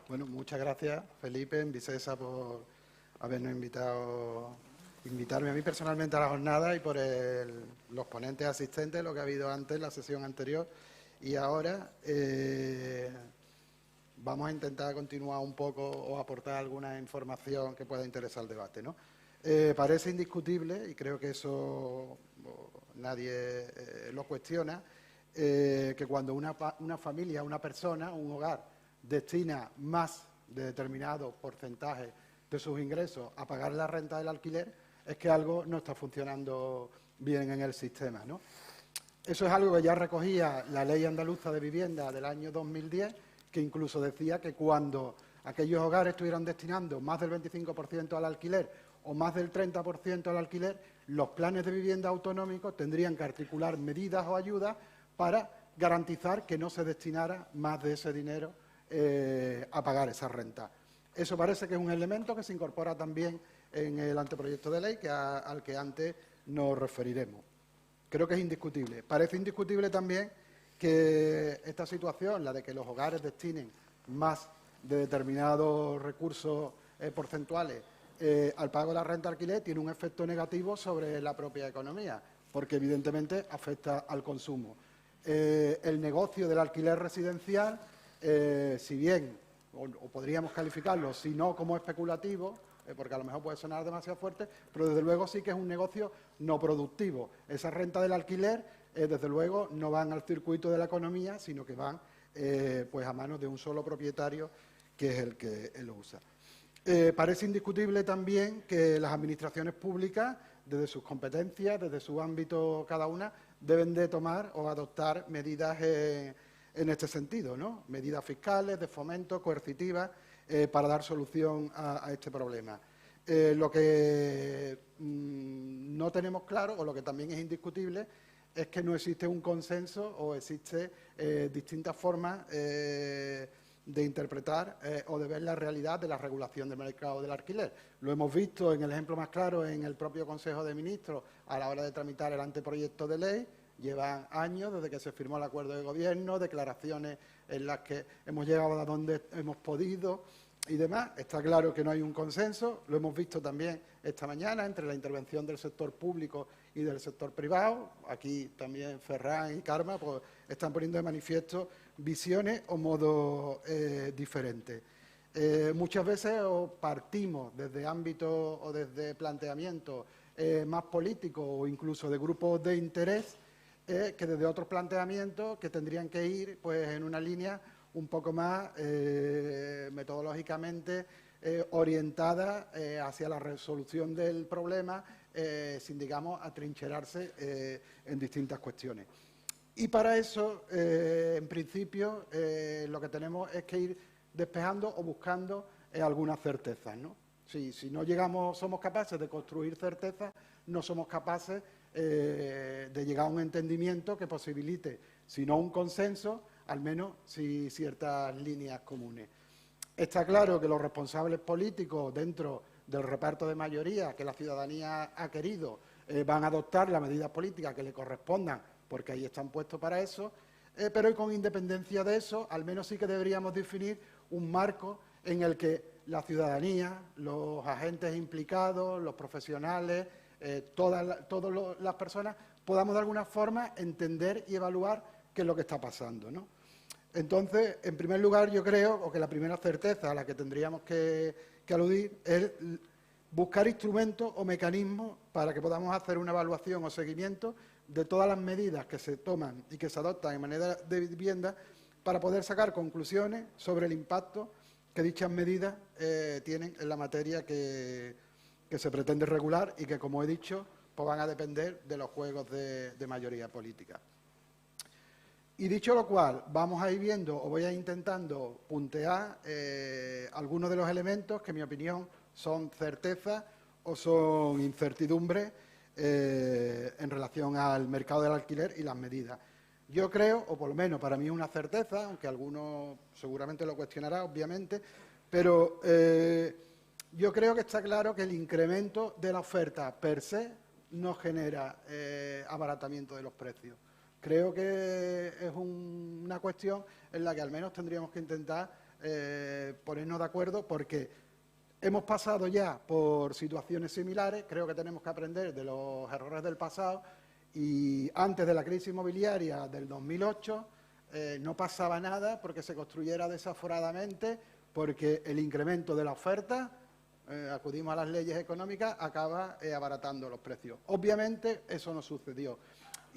Bueno, muchas gracias, Felipe, en Vicesa, por habernos invitarme a mí personalmente a la jornada y por los ponentes asistentes, lo que ha habido antes, la sesión anterior. Y ahora vamos a intentar continuar un poco o aportar alguna información que pueda interesar al debate, ¿no? Parece indiscutible, y creo que eso nadie lo cuestiona, que cuando una familia, una persona, un hogar, destina más de determinado porcentaje de sus ingresos a pagar la renta del alquiler, es que algo no está funcionando bien en el sistema, ¿no? Eso es algo que ya recogía la Ley Andaluza de Vivienda del año 2010, que incluso decía que cuando aquellos hogares estuvieran destinando más del 25% al alquiler o más del 30% al alquiler, los planes de vivienda autonómicos tendrían que articular medidas o ayudas para garantizar que no se destinara más de ese dinero a pagar esa renta. Eso parece que es un elemento que se incorpora también en el anteproyecto de ley al que antes nos referiremos. Creo que es indiscutible. Parece indiscutible también que esta situación, la de que los hogares destinen más de determinados recursos porcentuales al pago de la renta de alquiler, tiene un efecto negativo sobre la propia economía, porque evidentemente afecta al consumo. El negocio del alquiler residencial, si bien, o podríamos calificarlo, si no como especulativo, porque a lo mejor puede sonar demasiado fuerte, pero desde luego sí que es un negocio no productivo. Esa renta del alquiler desde luego, no van al circuito de la economía, sino que van pues a manos de un solo propietario, que es el que lo usa. Parece indiscutible también que las administraciones públicas, desde sus competencias, desde su ámbito cada una, deben de tomar o adoptar medidas en este sentido, ¿no? Medidas fiscales, de fomento, coercitivas, para dar solución a este problema. Lo que no tenemos claro, o lo que también es indiscutible, es que no existe un consenso o existe distintas formas de interpretar o de ver la realidad de la regulación del mercado del alquiler. Lo hemos visto en el ejemplo más claro en el propio Consejo de Ministros a la hora de tramitar el anteproyecto de ley. Llevan años desde que se firmó el acuerdo de gobierno, declaraciones en las que hemos llegado a donde hemos podido y demás. Está claro que no hay un consenso. Lo hemos visto también esta mañana entre la intervención del sector público y del sector privado. Aquí también Ferran y Karma pues, están poniendo de manifiesto visiones o modos diferentes. Muchas veces partimos desde ámbitos o desde planteamientos más políticos o incluso de grupos de interés que desde otros planteamientos que tendrían que ir pues, en una línea un poco más metodológicamente orientada hacia la resolución del problema sin, digamos, atrincherarse en distintas cuestiones. Y para eso, en principio, lo que tenemos es que ir despejando o buscando algunas certezas, ¿no? Si no somos capaces de construir certezas, no somos capaces de llegar a un entendimiento que posibilite, si no un consenso, al menos ciertas líneas comunes. Está claro que los responsables políticos dentro del reparto de mayoría que la ciudadanía ha querido van a adoptar las medidas políticas que le correspondan, porque ahí están puestos para eso, pero con independencia de eso, al menos sí que deberíamos definir un marco en el que la ciudadanía, los agentes implicados, los profesionales, todas las personas, podamos de alguna forma entender y evaluar qué es lo que está pasando, ¿no? Entonces, en primer lugar, yo creo que la primera certeza a la que tendríamos que aludir es buscar instrumentos o mecanismos para que podamos hacer una evaluación o seguimiento de todas las medidas que se toman y que se adoptan en manera de vivienda para poder sacar conclusiones sobre el impacto que dichas medidas tienen en la materia que se pretende regular y que, como he dicho, pues van a depender de los juegos de mayoría política. Y dicho lo cual, vamos a ir viendo o voy a ir intentando puntear algunos de los elementos que, en mi opinión, son certezas o son incertidumbres en relación al mercado del alquiler y las medidas. Yo creo, o por lo menos para mí es una certeza, aunque algunos seguramente lo cuestionará, obviamente, pero yo creo que está claro que el incremento de la oferta per se no genera abaratamiento de los precios. Creo que es una cuestión en la que al menos tendríamos que intentar ponernos de acuerdo porque hemos pasado ya por situaciones similares, creo que tenemos que aprender de los errores del pasado y antes de la crisis inmobiliaria del 2008 no pasaba nada porque se construyera desaforadamente, porque el incremento de la oferta, acudimos a las leyes económicas, acaba abaratando los precios. Obviamente eso no sucedió.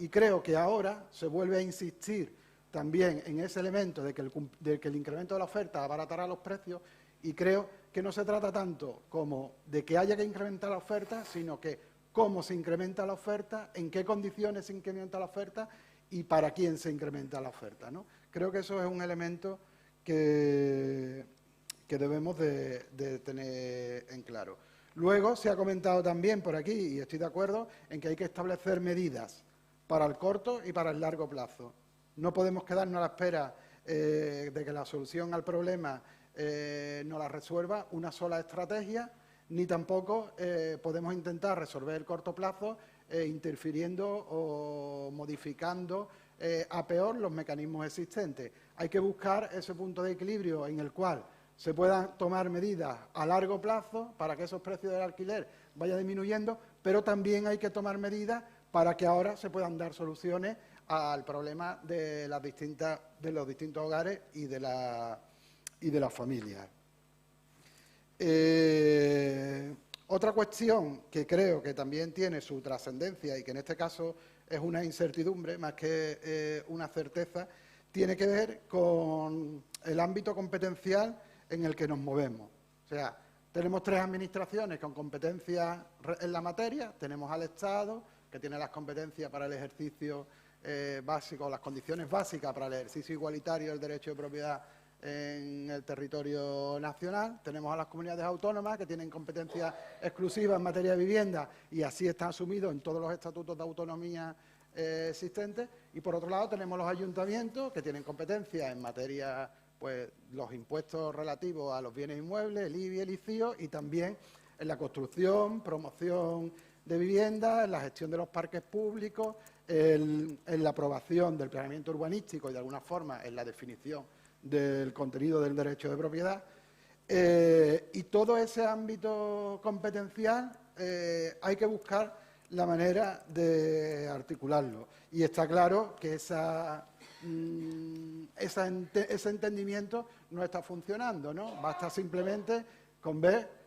Y creo que ahora se vuelve a insistir también en ese elemento de que el incremento de la oferta abaratará los precios y creo que no se trata tanto como de que haya que incrementar la oferta, sino que cómo se incrementa la oferta, en qué condiciones se incrementa la oferta y para quién se incrementa la oferta, ¿no? Creo que eso es un elemento que debemos de tener en claro. Luego se ha comentado también por aquí, y estoy de acuerdo, en que hay que establecer medidas para el corto y para el largo plazo. No podemos quedarnos a la espera de que la solución al problema no la resuelva una sola estrategia, ni tampoco podemos intentar resolver el corto plazo interfiriendo o modificando a peor los mecanismos existentes. Hay que buscar ese punto de equilibrio en el cual se puedan tomar medidas a largo plazo para que esos precios del alquiler vayan disminuyendo, pero también hay que tomar medidas para que ahora se puedan dar soluciones al problema de los distintos hogares y de las familias. Otra cuestión que creo que también tiene su trascendencia y que en este caso es una incertidumbre más que una certeza, tiene que ver con el ámbito competencial en el que nos movemos. O sea, tenemos 3 administraciones con competencias en la materia, tenemos al Estado, que tiene las competencias para el ejercicio básico, las condiciones básicas para el ejercicio igualitario del derecho de propiedad en el territorio nacional. Tenemos a las comunidades autónomas, que tienen competencias exclusivas en materia de vivienda y así está asumido en todos los estatutos de autonomía existentes. Y por otro lado tenemos los ayuntamientos, que tienen competencias en materia, pues, los impuestos relativos a los bienes inmuebles, el IBI, el ICIO, y también en la construcción, promoción de vivienda, en la gestión de los parques públicos, en la aprobación del planeamiento urbanístico y, de alguna forma, en la definición del contenido del derecho de propiedad. Y todo ese ámbito competencial hay que buscar la manera de articularlo. Y está claro que ese entendimiento no está funcionando, ¿no? Basta simplemente con ver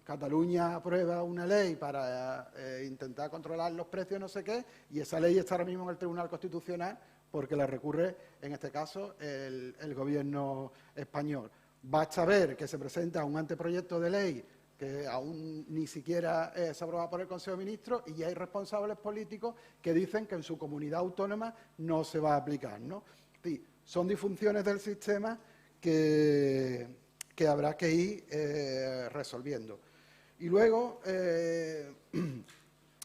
Cataluña aprueba una ley para intentar controlar los precios, no sé qué, y esa ley está ahora mismo en el Tribunal Constitucional porque la recurre, en este caso, el Gobierno español. Basta ver que se presenta un anteproyecto de ley que aún ni siquiera se aprueba por el Consejo de Ministros y ya hay responsables políticos que dicen que en su comunidad autónoma no se va a aplicar, ¿no? Sí, son disfunciones del sistema que habrá que ir resolviendo. Y luego es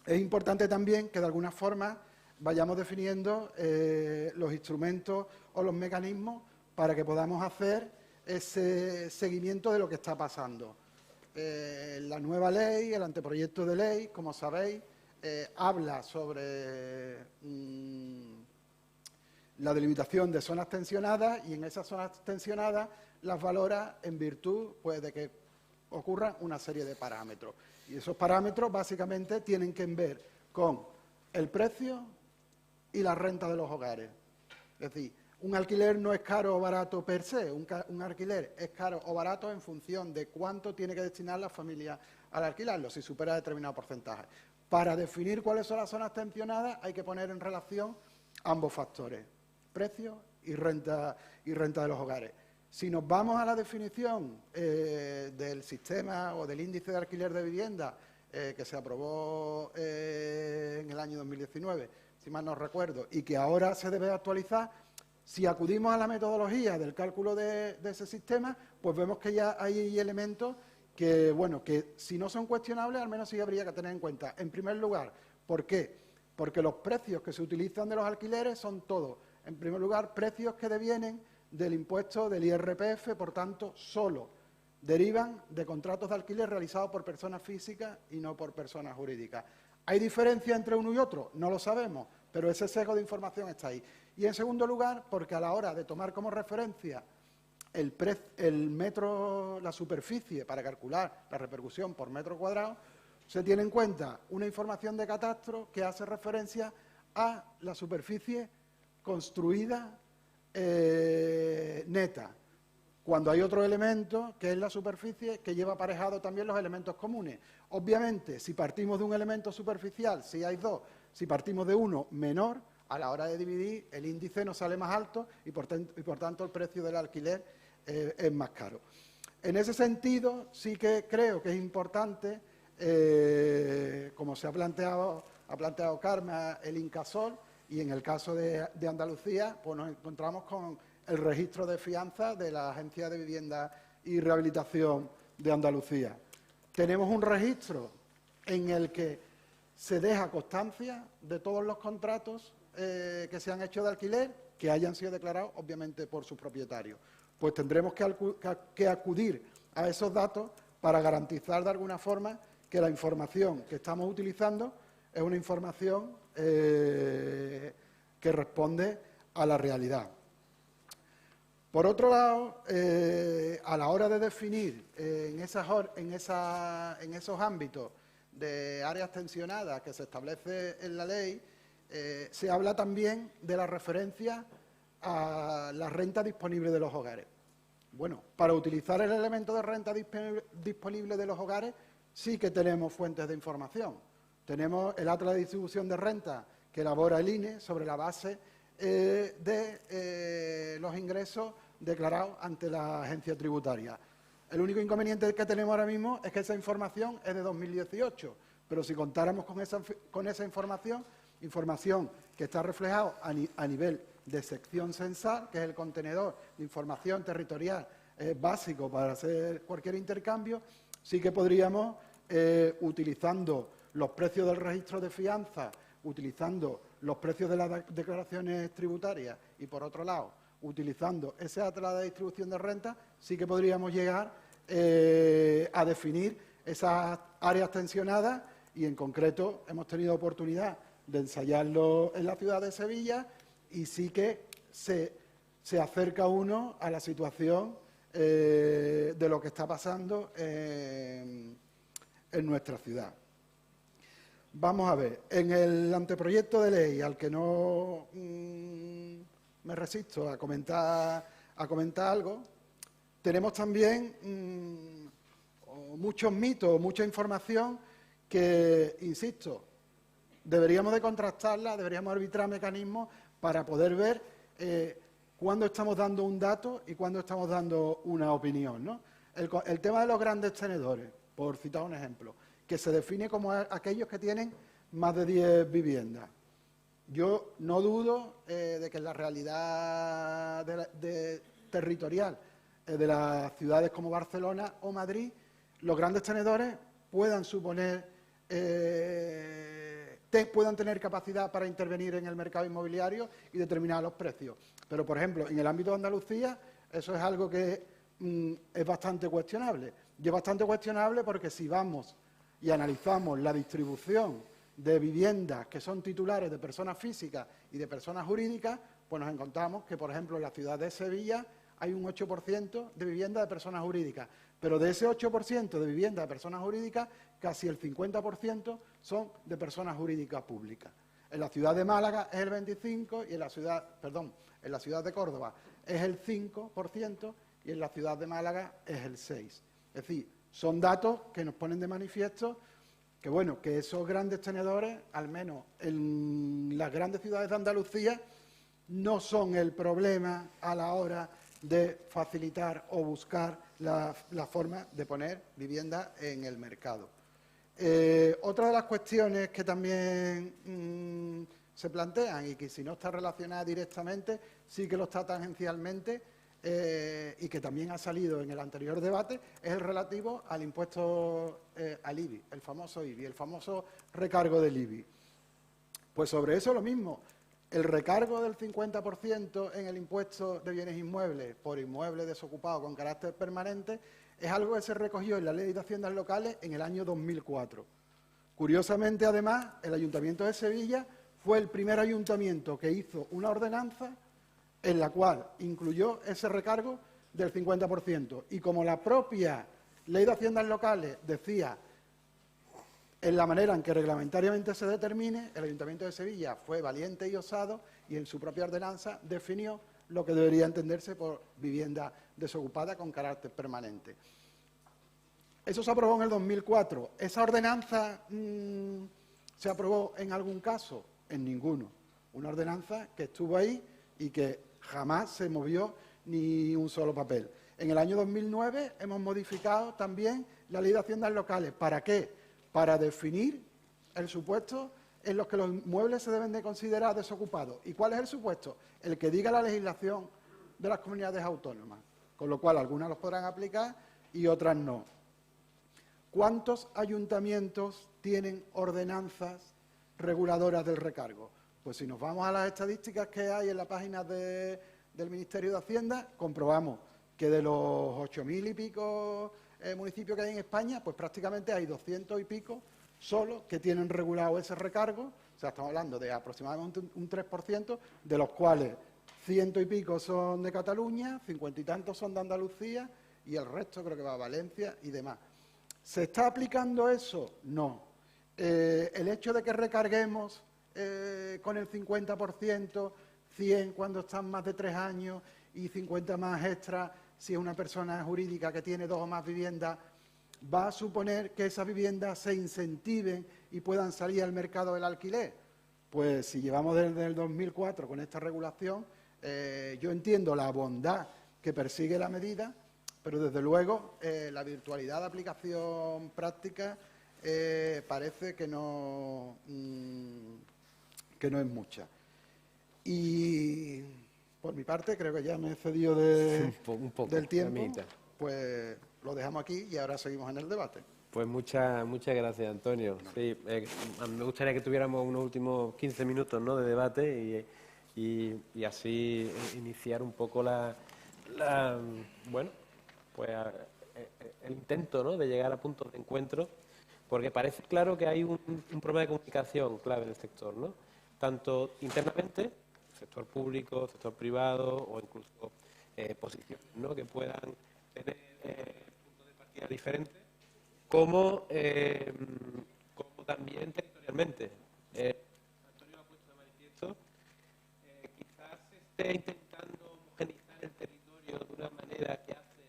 importante también que de alguna forma vayamos definiendo los instrumentos o los mecanismos para que podamos hacer ese seguimiento de lo que está pasando. La nueva ley, el anteproyecto de ley, como sabéis, habla sobre la delimitación de zonas tensionadas y en esas zonas tensionadas las valora en virtud, pues, de que ocurran una serie de parámetros. Y esos parámetros básicamente tienen que ver con el precio y la renta de los hogares. Es decir, un alquiler no es caro o barato per se, un alquiler es caro o barato en función de cuánto tiene que destinar la familia al alquilarlo, si supera determinado porcentaje. Para definir cuáles son las zonas tensionadas hay que poner en relación ambos factores, precio y renta de los hogares. Si nos vamos a la definición del sistema o del índice de alquiler de vivienda que se aprobó en el año 2019, si mal no recuerdo, y que ahora se debe actualizar, si acudimos a la metodología del cálculo de ese sistema, pues vemos que ya hay elementos que, bueno, que si no son cuestionables, al menos sí habría que tener en cuenta. En primer lugar, ¿por qué? Porque los precios que se utilizan de los alquileres son todos, en primer lugar, precios que devienen del impuesto del IRPF, por tanto, solo derivan de contratos de alquiler realizados por personas físicas y no por personas jurídicas. ¿Hay diferencia entre uno y otro? No lo sabemos, pero ese sesgo de información está ahí. Y en segundo lugar, porque a la hora de tomar como referencia el metro, la superficie para calcular la repercusión por metro cuadrado, se tiene en cuenta una información de catastro que hace referencia a la superficie construida neta, cuando hay otro elemento que es la superficie que lleva aparejado también los elementos comunes. Obviamente, si partimos de un elemento superficial, si hay dos, si partimos de uno menor, a la hora de dividir el índice nos sale más alto y por tanto el precio del alquiler es más caro. En ese sentido, sí que creo que es importante, como se ha planteado Carmen, el Incasol, y en el caso de Andalucía, pues nos encontramos con el registro de fianzas de la Agencia de Vivienda y Rehabilitación de Andalucía. Tenemos un registro en el que se deja constancia de todos los contratos que se han hecho de alquiler, que hayan sido declarados, obviamente, por sus propietarios. Pues tendremos que acudir a esos datos para garantizar de alguna forma que la información que estamos utilizando es una información que responde a la realidad. Por otro lado, a la hora de definir en esos ámbitos de áreas tensionadas que se establece en la ley, se habla también de la referencia a la renta disponible de los hogares. Bueno, para utilizar el elemento de renta disponible de los hogares sí que tenemos fuentes de información. Tenemos el Atlas de Distribución de Renta que elabora el INE sobre la base de los ingresos declarados ante la agencia tributaria. El único inconveniente que tenemos ahora mismo es que esa información es de 2018, pero si contáramos con esa información que está reflejada a nivel de sección censal, que es el contenedor de información territorial básico para hacer cualquier intercambio, sí que podríamos, utilizando los precios del registro de fianza, utilizando los precios de las declaraciones tributarias y, por otro lado, utilizando ese atlas de distribución de renta, sí que podríamos llegar a definir esas áreas tensionadas y, en concreto, hemos tenido oportunidad de ensayarlo en la ciudad de Sevilla y sí que se acerca uno a la situación de lo que está pasando en nuestra ciudad. Vamos a ver, en el anteproyecto de ley, al que no me resisto a comentar algo, tenemos también muchos mitos, mucha información que, insisto, deberíamos de contrastarla, deberíamos arbitrar mecanismos para poder ver cuándo estamos dando un dato y cuándo estamos dando una opinión, ¿no? El tema de los grandes tenedores, por citar un ejemplo, que se define como aquellos que tienen más de 10 viviendas. Yo no dudo de que en la realidad territorial de las ciudades como Barcelona o Madrid, los grandes tenedores puedan puedan tener capacidad para intervenir en el mercado inmobiliario y determinar los precios. Pero, por ejemplo, en el ámbito de Andalucía, eso es algo que es bastante cuestionable. Y es bastante cuestionable porque si vamos y analizamos la distribución de viviendas que son titulares de personas físicas y de personas jurídicas, pues nos encontramos que, por ejemplo, en la ciudad de Sevilla hay un 8% de viviendas de personas jurídicas, pero de ese 8% de viviendas de personas jurídicas, casi el 50% son de personas jurídicas públicas. En la ciudad de Málaga es el 25% y en la ciudad de Córdoba es el 5% y en la ciudad de Málaga es el 6%. Es decir, son datos que nos ponen de manifiesto que, bueno, que esos grandes tenedores, al menos en las grandes ciudades de Andalucía, no son el problema a la hora de facilitar o buscar la forma de poner vivienda en el mercado. Otra de las cuestiones que también se plantean y que si no está relacionada directamente, sí que lo está tangencialmente y que también ha salido en el anterior debate, es el relativo al impuesto al IBI, el famoso IBI, el famoso recargo del IBI. Pues sobre eso lo mismo. El recargo del 50% en el impuesto de bienes inmuebles por inmueble desocupado con carácter permanente es algo que se recogió en la Ley de Haciendas Locales en el año 2004. Curiosamente, además, el Ayuntamiento de Sevilla fue el primer ayuntamiento que hizo una ordenanza en la cual incluyó ese recargo del 50%. Y como la propia Ley de Haciendas Locales decía en la manera en que reglamentariamente se determine, el Ayuntamiento de Sevilla fue valiente y osado y en su propia ordenanza definió lo que debería entenderse por vivienda desocupada con carácter permanente. Eso se aprobó en el 2004. ¿Esa ordenanza se aprobó en algún caso? En ninguno. Una ordenanza que estuvo ahí y que jamás se movió ni un solo papel. En el año 2009 hemos modificado también la Ley de Haciendas Locales. ¿Para qué? Para definir el supuesto en los que los inmuebles se deben de considerar desocupados. ¿Y cuál es el supuesto? El que diga la legislación de las comunidades autónomas, con lo cual algunas los podrán aplicar y otras no. ¿Cuántos ayuntamientos tienen ordenanzas reguladoras del recargo? Pues si nos vamos a las estadísticas que hay en la página del Ministerio de Hacienda, comprobamos que de los 8.000 y pico municipios que hay en España, pues prácticamente hay 200 y pico solo que tienen regulado ese recargo. O sea, estamos hablando de aproximadamente un 3%, de los cuales 100 y pico son de Cataluña, 50 y tantos son de Andalucía y el resto creo que va a Valencia y demás. ¿Se está aplicando eso? No. El hecho de que recarguemos con el 50%, 100 cuando están más de 3 años y 50 más extra si es una persona jurídica que tiene 2 o más viviendas, va a suponer que esas viviendas se incentiven y puedan salir al mercado del alquiler. Pues si llevamos desde el 2004 con esta regulación, yo entiendo la bondad que persigue la medida, pero desde luego la virtualidad de aplicación práctica parece que no es mucha. Y por mi parte, creo que ya me he cedido un poco, del tiempo, la mitad. pues lo dejamos aquí y ahora seguimos en el debate. Pues muchas gracias, Antonio. Sí, me gustaría que tuviéramos unos últimos 15 minutos, ¿no?, de debate y así iniciar un poco bueno, pues el intento, ¿no?, de llegar a puntos de encuentro, porque parece claro que hay un problema de comunicación clave en el sector, ¿no?, tanto internamente, sector público, sector privado o incluso posiciones, ¿no?, que puedan tener puntos de partida diferentes, como también territorialmente. Antonio ha puesto de manifiesto, quizás se esté intentando homogeneizar el territorio de una manera que hace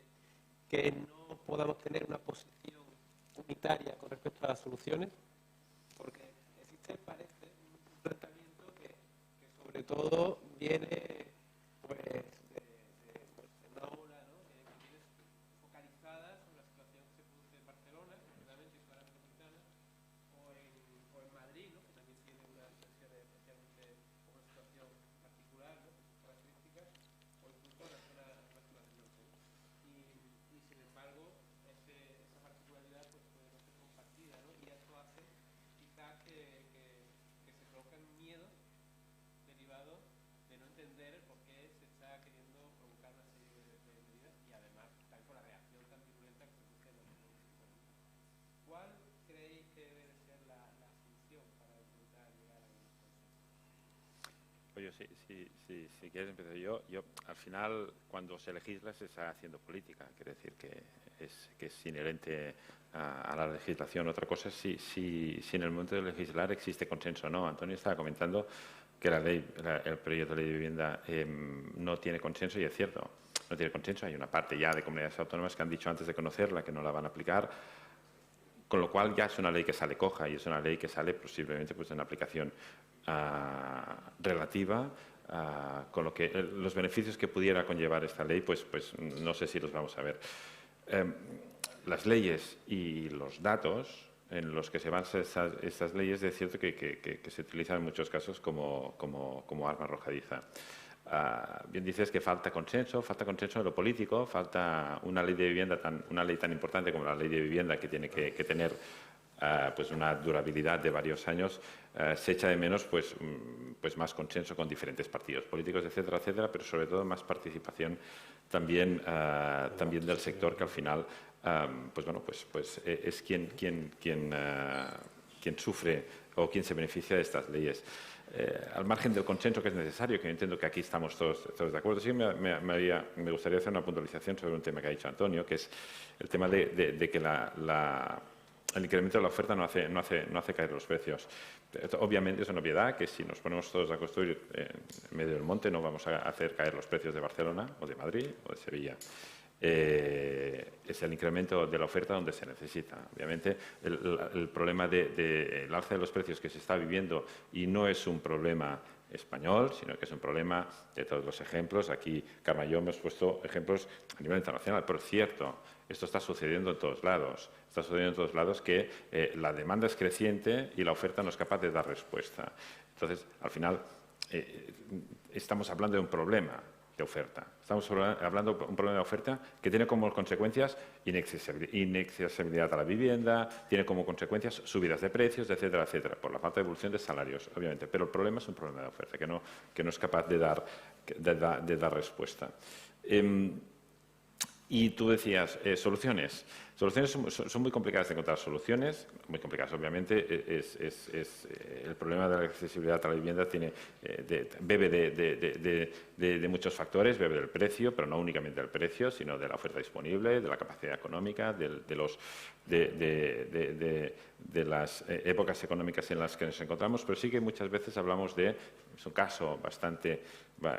que no podamos tener una posición unitaria con respecto a las soluciones, porque existe, parece, un planteamiento que sobre todo viene pues de una ola, ¿no?, que viene focalizada sobre la situación que se produce en Barcelona, concretamente en la metropolitana, o en Madrid, ¿no?, que también tiene unas situaciones especialmente, una situación particular, ¿no?, características, o incluso la zona del norte. Y sin embargo, esa particularidad pues, puede no ser compartida, ¿no?, y esto hace quizás que se provoquen miedos derivados de no entender por qué se está queriendo provocar una serie de medidas y además también por la reacción tan virulenta que se produce en los municipios. ¿Cuál creéis que debe ser la solución para intentar llegar a un consenso? Pues yo, si quieres empezar yo, al final, cuando se legisla, se está haciendo política. Quiere decir que es inherente a la legislación. Otra cosa es si en el momento de legislar existe consenso o no. Antonio estaba comentando que el proyecto de ley de vivienda no tiene consenso, y es cierto, no tiene consenso. Hay una parte ya de comunidades autónomas que han dicho antes de conocerla que no la van a aplicar, con lo cual ya es una ley que sale coja y es una ley que sale posiblemente pues, en aplicación relativa, con lo que los beneficios que pudiera conllevar esta ley, pues no sé si los vamos a ver. Las leyes y los datos en los que se basan estas leyes, es cierto que se utilizan en muchos casos como arma arrojadiza. Bien dices que falta consenso en lo político, falta una ley de vivienda, una ley tan importante como la ley de vivienda, que tiene que tener pues una durabilidad de varios años. Se echa de menos pues más consenso con diferentes partidos políticos, etcétera, etcétera, pero sobre todo más participación también del sector, que al final es quien sufre o quien se beneficia de estas leyes. Al margen del consenso que es necesario, que yo entiendo que aquí estamos todos de acuerdo, sí me gustaría hacer una puntualización sobre un tema que ha dicho Antonio, que es el tema de que el incremento de la oferta no hace caer los precios. Obviamente es una obviedad que si nos ponemos todos a construir en medio del monte no vamos a hacer caer los precios de Barcelona o de Madrid o de Sevilla. Es el incremento de la oferta donde se necesita. Obviamente, el problema del alza de los precios que se está viviendo, y no es un problema español, sino que es un problema de todos los ejemplos. Aquí, Carmen y yo hemos puesto ejemplos a nivel internacional. Por cierto, esto está sucediendo en todos lados. Está sucediendo en todos lados que la demanda es creciente y la oferta no es capaz de dar respuesta. Entonces, al final, estamos hablando de un problema de oferta. Estamos hablando de un problema de oferta que tiene como consecuencias inaccesibilidad a la vivienda, tiene como consecuencias subidas de precios, etcétera, etcétera, por la falta de evolución de salarios, obviamente. Pero el problema es un problema de oferta que no es capaz de dar respuesta. Y tú decías, soluciones. Soluciones son muy complicadas de encontrar soluciones, muy complicadas. Obviamente, el problema de la accesibilidad a la vivienda bebe de muchos factores, bebe del precio, pero no únicamente del precio, sino de la oferta disponible, de la capacidad económica, de las épocas económicas en las que nos encontramos, pero sí que muchas veces hablamos es un caso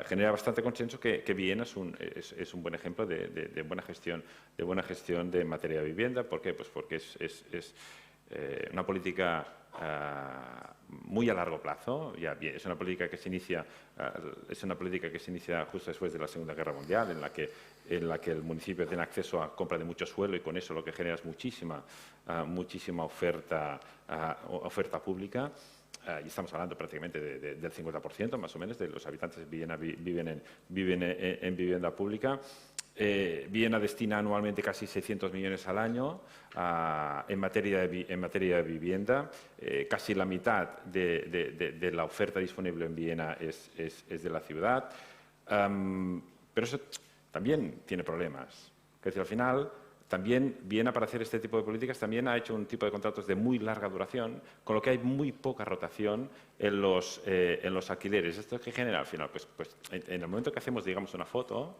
genera bastante consenso, que Viena es un buen ejemplo de buena gestión de materia de vivienda. ¿Por qué? Pues porque es una política muy a largo plazo. Es una política que se inicia justo después de la Segunda Guerra Mundial, en la que el municipio tiene acceso a compra de mucho suelo y con eso lo que genera es muchísima oferta pública. Y estamos hablando prácticamente del 50% más o menos de los habitantes de Villena viven en vivienda pública. Villena destina anualmente casi 600 millones al año en materia de vivienda. Casi la mitad de la oferta disponible en Villena es de la ciudad. Pero eso también tiene problemas. Es decir, al final, también Villena, para hacer este tipo de políticas, también ha hecho un tipo de contratos de muy larga duración, con lo que hay muy poca rotación en los alquileres. ¿Esto qué genera al final? Pues en el momento que hacemos, digamos, una foto,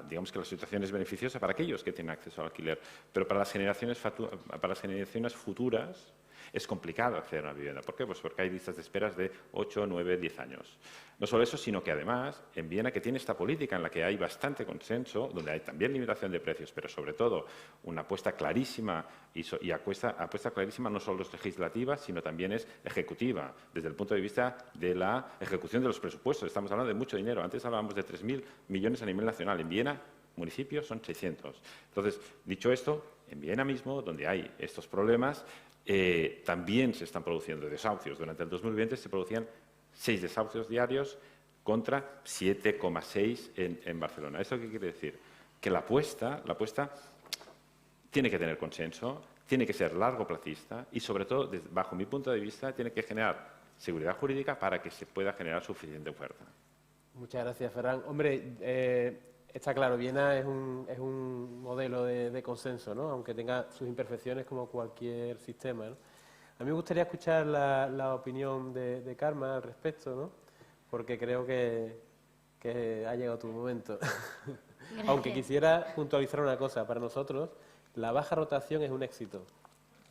digamos que la situación es beneficiosa para aquellos que tienen acceso al alquiler, pero para las generaciones futuras es complicado acceder a una vivienda. ¿Por qué? Pues porque hay listas de esperas de 8, 9, 10 años. No solo eso, sino que además en Villena, que tiene esta política en la que hay bastante consenso, donde hay también limitación de precios, pero sobre todo una apuesta clarísima y apuesta clarísima no solo es legislativa, sino también es ejecutiva, desde el punto de vista de la ejecución de los presupuestos. Estamos hablando de mucho dinero. Antes hablábamos de 3.000 millones a nivel nacional. En Villena, municipios, son 600. Entonces, dicho esto, en Villena mismo, donde hay estos problemas, también se están produciendo desahucios. Durante el 2020 se producían 6 desahucios diarios contra 7,6 en Barcelona. ¿Eso qué quiere decir? Que la apuesta tiene que tener consenso, tiene que ser largoplacista y, sobre todo, bajo mi punto de vista, tiene que generar seguridad jurídica para que se pueda generar suficiente oferta. Muchas gracias, Ferran. Hombre, está claro, Villena es un modelo de consenso, ¿no? Aunque tenga sus imperfecciones como cualquier sistema, ¿no? A mí me gustaría escuchar la opinión de Carmen al respecto, ¿no? Porque creo que ha llegado tu momento. Aunque quisiera puntualizar una cosa. Para nosotros, la baja rotación es un éxito.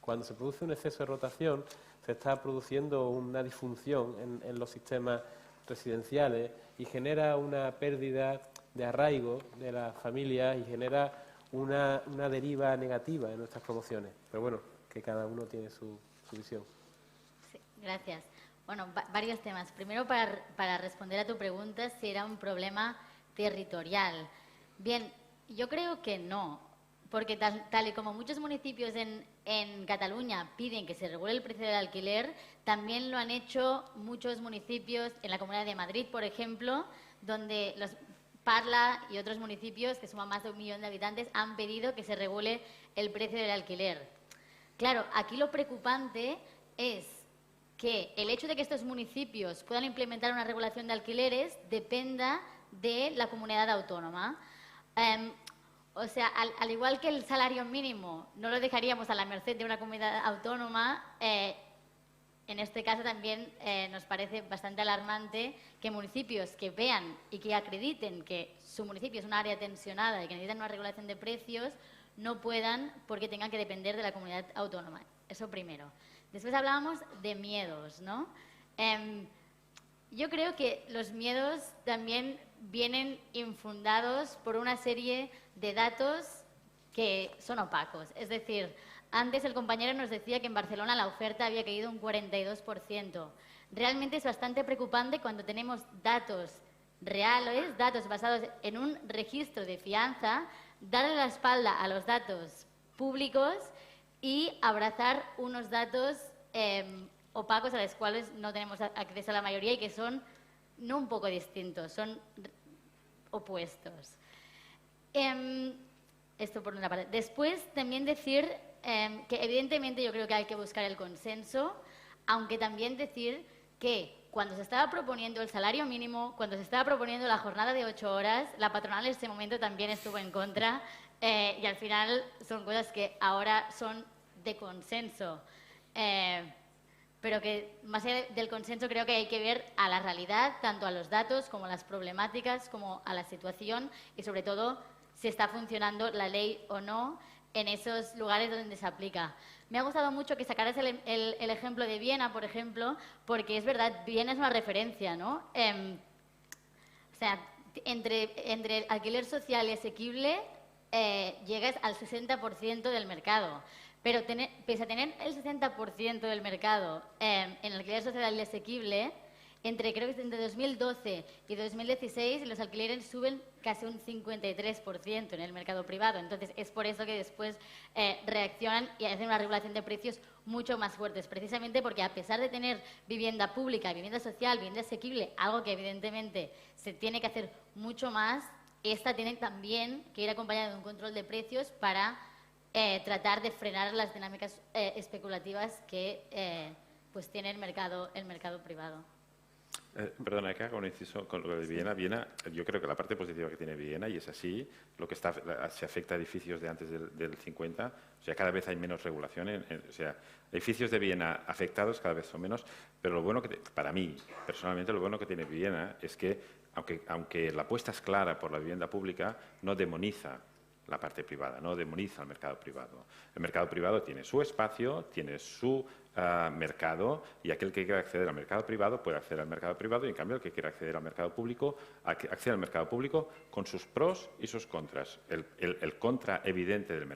Cuando se produce un exceso de rotación, se está produciendo una disfunción en los sistemas residenciales y genera una pérdida de arraigo de las familias y genera una deriva negativa en nuestras promociones. Pero bueno, que cada uno tiene su visión. Sí, gracias. Bueno, varios temas. Primero, para responder a tu pregunta, si era un problema territorial. Bien, yo creo que no, porque tal y como muchos municipios en Cataluña piden que se regule el precio del alquiler, también lo han hecho muchos municipios en la Comunidad de Madrid, por ejemplo, donde los Parla y otros municipios, que suman más de 1 millón de habitantes, han pedido que se regule el precio del alquiler. Claro, aquí lo preocupante es que el hecho de que estos municipios puedan implementar una regulación de alquileres dependa de la comunidad autónoma. O sea, al igual que el salario mínimo no lo dejaríamos a la merced de una comunidad autónoma, en este caso también nos parece bastante alarmante que municipios que vean y que acrediten que su municipio es un área tensionada y que necesitan una regulación de precios, no puedan porque tengan que depender de la comunidad autónoma. Eso primero. Después hablábamos de miedos, ¿no? Yo creo que los miedos también vienen infundados por una serie de datos que son opacos. Es decir, antes el compañero nos decía que en Barcelona la oferta había caído un 42%. Realmente es bastante preocupante cuando tenemos datos reales, datos basados en un registro de fianza, darle la espalda a los datos públicos y abrazar unos datos opacos a los cuales no tenemos acceso a la mayoría y que son no un poco distintos, son opuestos. Esto por una parte. Después también decir que evidentemente yo creo que hay que buscar el consenso, aunque también decir que cuando se estaba proponiendo el salario mínimo, cuando se estaba proponiendo la jornada de 8 horas, la patronal en ese momento también estuvo en contra y al final son cosas que ahora son de consenso. Pero que más allá del consenso creo que hay que ver a la realidad, tanto a los datos como a las problemáticas, como a la situación y sobre todo si está funcionando la ley o no en esos lugares donde se aplica. Me ha gustado mucho que sacaras el ejemplo de Viena, por ejemplo, porque es verdad, Viena es una referencia, ¿no? O sea, entre alquiler social y asequible, llegas al 60% del mercado. Pero pese a tener el 60% del mercado en alquiler social y asequible, creo que es entre 2012 y 2016 los alquileres suben casi un 53% en el mercado privado. Entonces, es por eso que después reaccionan y hacen una regulación de precios mucho más fuertes, precisamente porque a pesar de tener vivienda pública, vivienda social, vivienda asequible, algo que evidentemente se tiene que hacer mucho más, esta tiene también que ir acompañada de un control de precios para tratar de frenar las dinámicas especulativas que pues tiene el mercado privado. Perdona, que haga un inciso con lo de Viena. Viena, yo creo que la parte positiva que tiene Viena, y es así, lo que se afecta a edificios de antes del 50, o sea, cada vez hay menos regulación. O sea, edificios de Viena afectados cada vez son menos, pero lo bueno para mí, personalmente, lo bueno que tiene Viena es que, aunque la apuesta es clara por la vivienda pública, no demoniza la parte privada, no demoniza el mercado privado. El mercado privado tiene su espacio, tiene su mercado, y aquel que quiera acceder al mercado privado puede acceder al mercado privado, y en cambio el que quiera acceder al mercado público accede al mercado público con sus pros y sus contras. El contra evidente del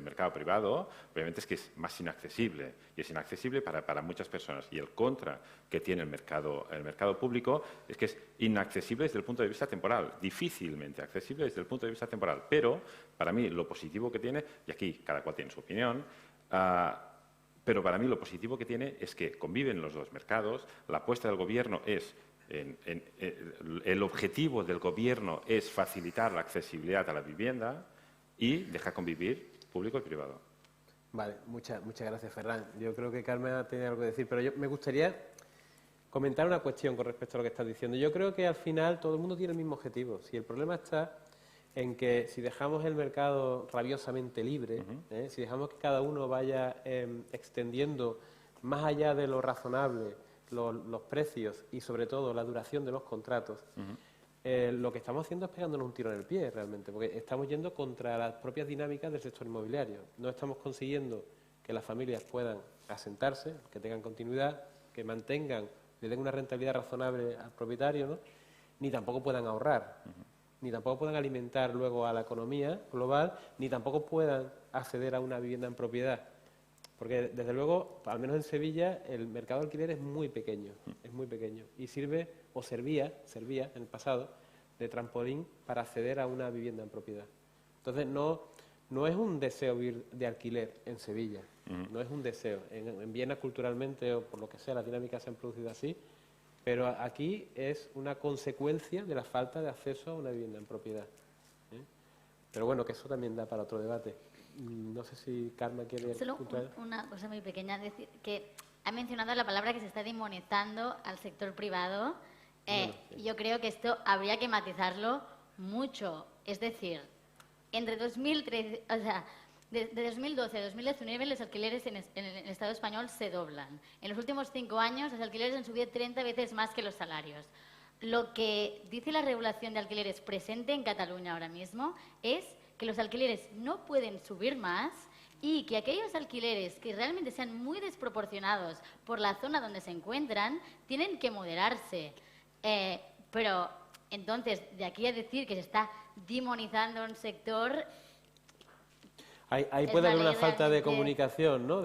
mercado privado obviamente es que es más inaccesible, y es inaccesible para muchas personas, y el contra que tiene el mercado público es que es inaccesible desde el punto de vista temporal, difícilmente accesible desde el punto de vista temporal. Pero para mí lo positivo que tiene, y aquí cada cual tiene su opinión, pero para mí lo positivo que tiene es que conviven los dos mercados. La apuesta del Gobierno es, el objetivo del Gobierno es facilitar la accesibilidad a la vivienda y dejar convivir público y privado. Vale, muchas gracias, Ferran. Yo creo que Carmen tiene algo que decir, pero me gustaría comentar una cuestión con respecto a lo que estás diciendo. Yo creo que al final todo el mundo tiene el mismo objetivo. Si el problema está en que si dejamos el mercado rabiosamente libre, si dejamos que cada uno vaya extendiendo más allá de lo razonable los precios y sobre todo la duración de los contratos, lo que estamos haciendo es pegándonos un tiro en el pie realmente, porque estamos yendo contra las propias dinámicas del sector inmobiliario. No estamos consiguiendo que las familias puedan asentarse, que tengan continuidad, que mantengan, le den una rentabilidad razonable al propietario, ¿no? Ni tampoco puedan ahorrar. Ni tampoco puedan alimentar luego a la economía global, ni tampoco puedan acceder a una vivienda en propiedad. Porque, desde luego, al menos en Sevilla, el mercado de alquiler es muy pequeño, y sirve, o servía en el pasado, de trampolín para acceder a una vivienda en propiedad. Entonces, no es un deseo vivir de alquiler en Sevilla, no es un deseo. En Viena, culturalmente, o por lo que sea, las dinámicas se han producido así, pero aquí es una consecuencia de la falta de acceso a una vivienda en propiedad. Pero bueno, que eso también da para otro debate. No sé si Carmen quiere... Solo una cosa muy pequeña, decir que ha mencionado la palabra que se está demonizando al sector privado. Bueno, sí. Yo creo que esto habría que matizarlo mucho. Es decir, entre 2013... O sea, de 2012 a 2019 los alquileres en el Estado español se doblan. En los últimos 5 años los alquileres han subido 30 veces más que los salarios. Lo que dice la regulación de alquileres presente en Cataluña ahora mismo es que los alquileres no pueden subir más y que aquellos alquileres que realmente sean muy desproporcionados por la zona donde se encuentran tienen que moderarse. Pero entonces, de aquí a decir que se está demonizando un sector... Ahí puede haber una falta de comunicación, ¿no?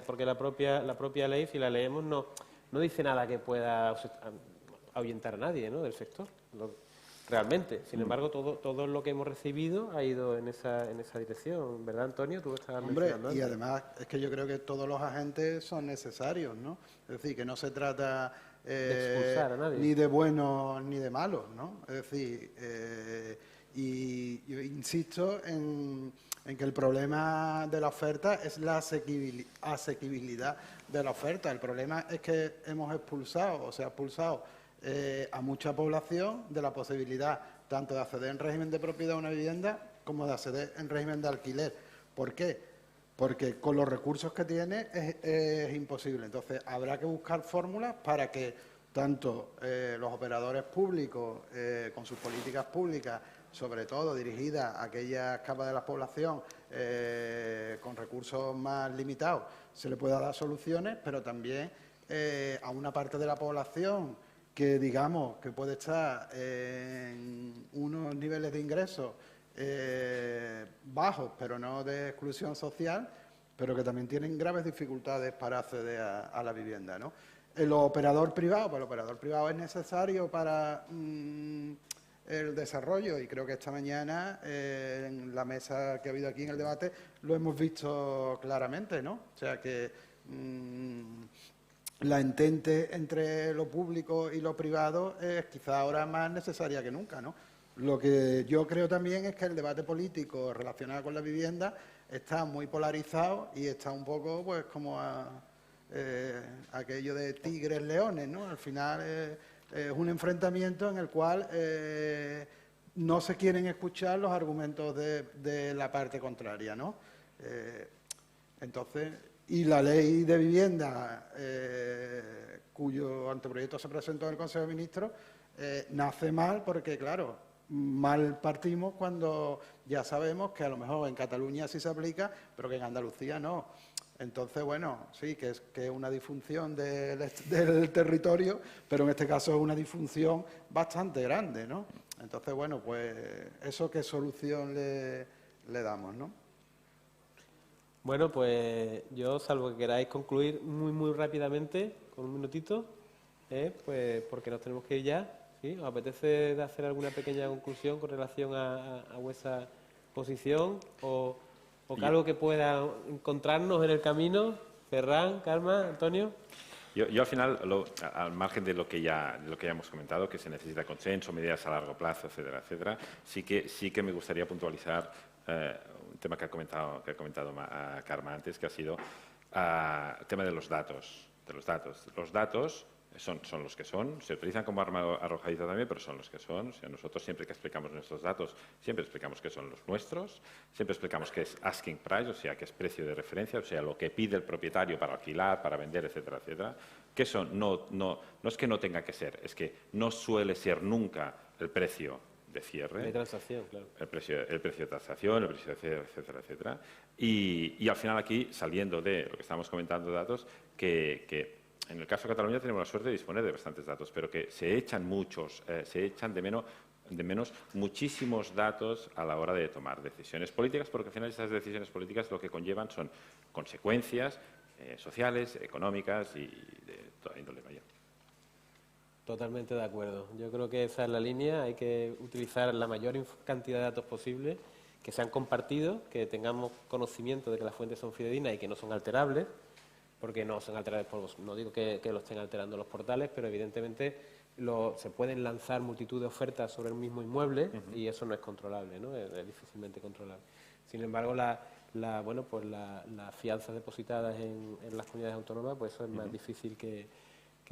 Porque la propia ley, si la leemos, no dice nada que pueda ahuyentar a nadie, ¿no?, del sector, realmente. Sin embargo, todo lo que hemos recibido ha ido en esa dirección, ¿verdad, Antonio? Tú estabas mencionando antes. Y además es que yo creo que todos los agentes son necesarios, ¿no? Es decir, que no se trata de expulsar a nadie, ni de buenos ni de malos, ¿no? Es decir, y yo insisto en que el problema de la oferta es la asequibilidad de la oferta. El problema es que hemos expulsado, a mucha población de la posibilidad tanto de acceder en régimen de propiedad a una vivienda como de acceder en régimen de alquiler. ¿Por qué? Porque con los recursos que tiene es imposible. Entonces, habrá que buscar fórmulas para que tanto los operadores públicos, con sus políticas públicas, sobre todo dirigidas a aquellas capas de la población con recursos más limitados, se le pueda dar soluciones, pero también a una parte de la población que, digamos, que puede estar en unos niveles de ingresos bajos, pero no de exclusión social, pero que también tienen graves dificultades para acceder a la vivienda, ¿no? El operador privado, pues el operador privado es necesario para el desarrollo, y creo que esta mañana en la mesa que ha habido aquí en el debate lo hemos visto claramente, ¿no? O sea que la entente entre lo público y lo privado es quizá ahora más necesaria que nunca, ¿no? Lo que yo creo también es que el debate político relacionado con la vivienda está muy polarizado y está un poco pues como aquello de tigres-leones, ¿no? Al final es un enfrentamiento en el cual no se quieren escuchar los argumentos de la parte contraria, ¿no? Entonces, y la ley de vivienda, cuyo anteproyecto se presentó en el Consejo de Ministros, nace mal porque, claro, mal partimos cuando ya sabemos que a lo mejor en Cataluña sí se aplica, pero que en Andalucía no. Entonces, bueno, sí, que es una disfunción del territorio, pero en este caso es una disfunción bastante grande, ¿no? Entonces, bueno, pues eso, ¿qué solución le damos, no? Bueno, pues yo, salvo que queráis concluir muy rápidamente, con un minutito, pues porque nos tenemos que ir ya. ¿Sí? ¿Os apetece hacer alguna pequeña conclusión con relación a vuestra posición o que algo que pueda encontrarnos en el camino? Ferran, Carmen, Antonio. Yo al final, al margen de lo que ya hemos comentado, que se necesita consenso, medidas a largo plazo, etcétera, etcétera, sí que me gustaría puntualizar un tema que ha comentado Carmen antes, que ha sido el tema de los datos. Los datos son los que son, se utilizan como arma arrojadiza también, pero son los que son. O sea, nosotros siempre que explicamos nuestros datos, siempre explicamos que son los nuestros, siempre explicamos que es asking price, o sea, que es precio de referencia, o sea, lo que pide el propietario para alquilar, para vender, etcétera, etcétera. Que eso no es que no tenga que ser, es que no suele ser nunca el precio de cierre. De transacción, claro. El precio de transacción, el precio de cierre, etcétera, etcétera. Y al final aquí, saliendo de lo que estamos comentando de datos, que en el caso de Cataluña tenemos la suerte de disponer de bastantes datos, pero que se echan de menos muchísimos datos a la hora de tomar decisiones políticas, porque al final esas decisiones políticas lo que conllevan son consecuencias sociales, económicas y de toda índole mayor. Totalmente de acuerdo. Yo creo que esa es la línea. Hay que utilizar la mayor cantidad de datos posible, que sean compartidos, que tengamos conocimiento de que las fuentes son fidedignas y que no son alterables, porque no son alterables, no digo que lo estén alterando los portales, pero evidentemente se pueden lanzar multitud de ofertas sobre el mismo inmueble y eso no es controlable, ¿no? Es difícilmente controlable. Sin embargo, las fianzas depositadas en las comunidades autónomas, pues eso es más difícil que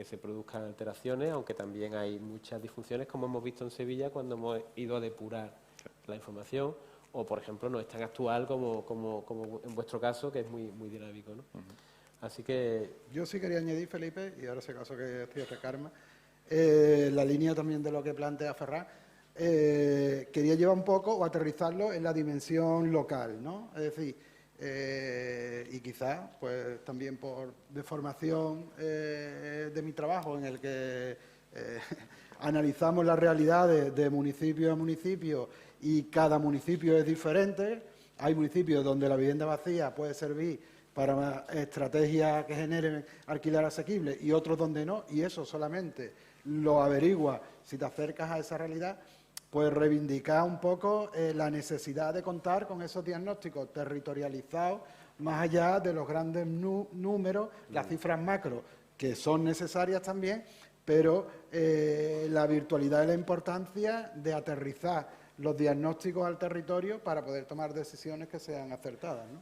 se produzcan alteraciones, aunque también hay muchas disfunciones, como hemos visto en Sevilla cuando hemos ido a depurar la información, o por ejemplo no es tan actual como en vuestro caso, que es muy dinámico, ¿no? Así que... Yo sí quería añadir, Felipe, y ahora se caso que cierre Carmen, la línea también de lo que plantea Ferran, quería llevar un poco o aterrizarlo en la dimensión local, ¿no? Es decir, y quizás, pues también por deformación de mi trabajo, en el que analizamos las realidades de municipio a municipio y cada municipio es diferente. Hay municipios donde la vivienda vacía puede servir para estrategias que generen alquiler asequible y otros donde no, y eso solamente lo averigua si te acercas a esa realidad. Pues reivindicar un poco la necesidad de contar con esos diagnósticos territorializados, más allá de los grandes números, las cifras macro, que son necesarias también, pero la virtualidad y la importancia de aterrizar los diagnósticos al territorio para poder tomar decisiones que sean acertadas, ¿no?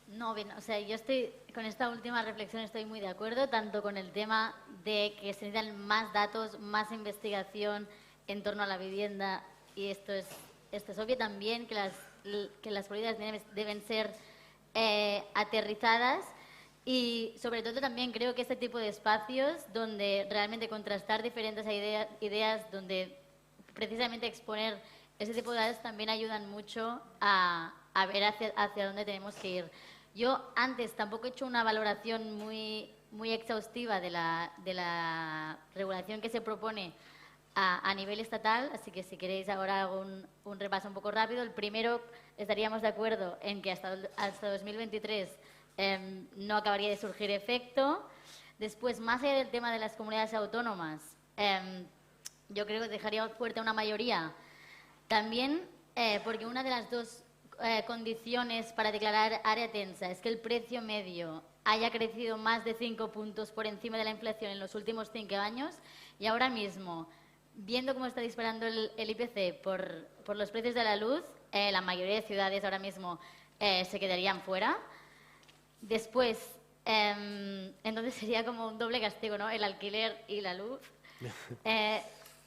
No, bien, o sea, yo estoy con esta última reflexión estoy muy de acuerdo, tanto con el tema de que se necesitan más datos, más investigación en torno a la vivienda, y esto es obvio también, que las políticas deben ser aterrizadas, y sobre todo también creo que este tipo de espacios donde realmente contrastar diferentes ideas, donde precisamente exponer ese tipo de datos también ayudan mucho a ver hacia dónde tenemos que ir. Yo antes tampoco he hecho una valoración muy exhaustiva de la regulación que se propone a nivel estatal, así que si queréis ahora hago un repaso un poco rápido. El primero, estaríamos de acuerdo en que hasta 2023 no acabaría de surgir efecto. Después, más allá del tema de las comunidades autónomas, yo creo que dejaría fuerte una mayoría. También porque una de las dos condiciones para declarar área tensa es que el precio medio haya crecido más de 5 puntos por encima de la inflación en los últimos 5 años, y ahora mismo, viendo cómo está disparando el IPC por los precios de la luz, la mayoría de ciudades ahora mismo se quedarían fuera. Después, entonces sería como un doble castigo, ¿no? El alquiler y la luz.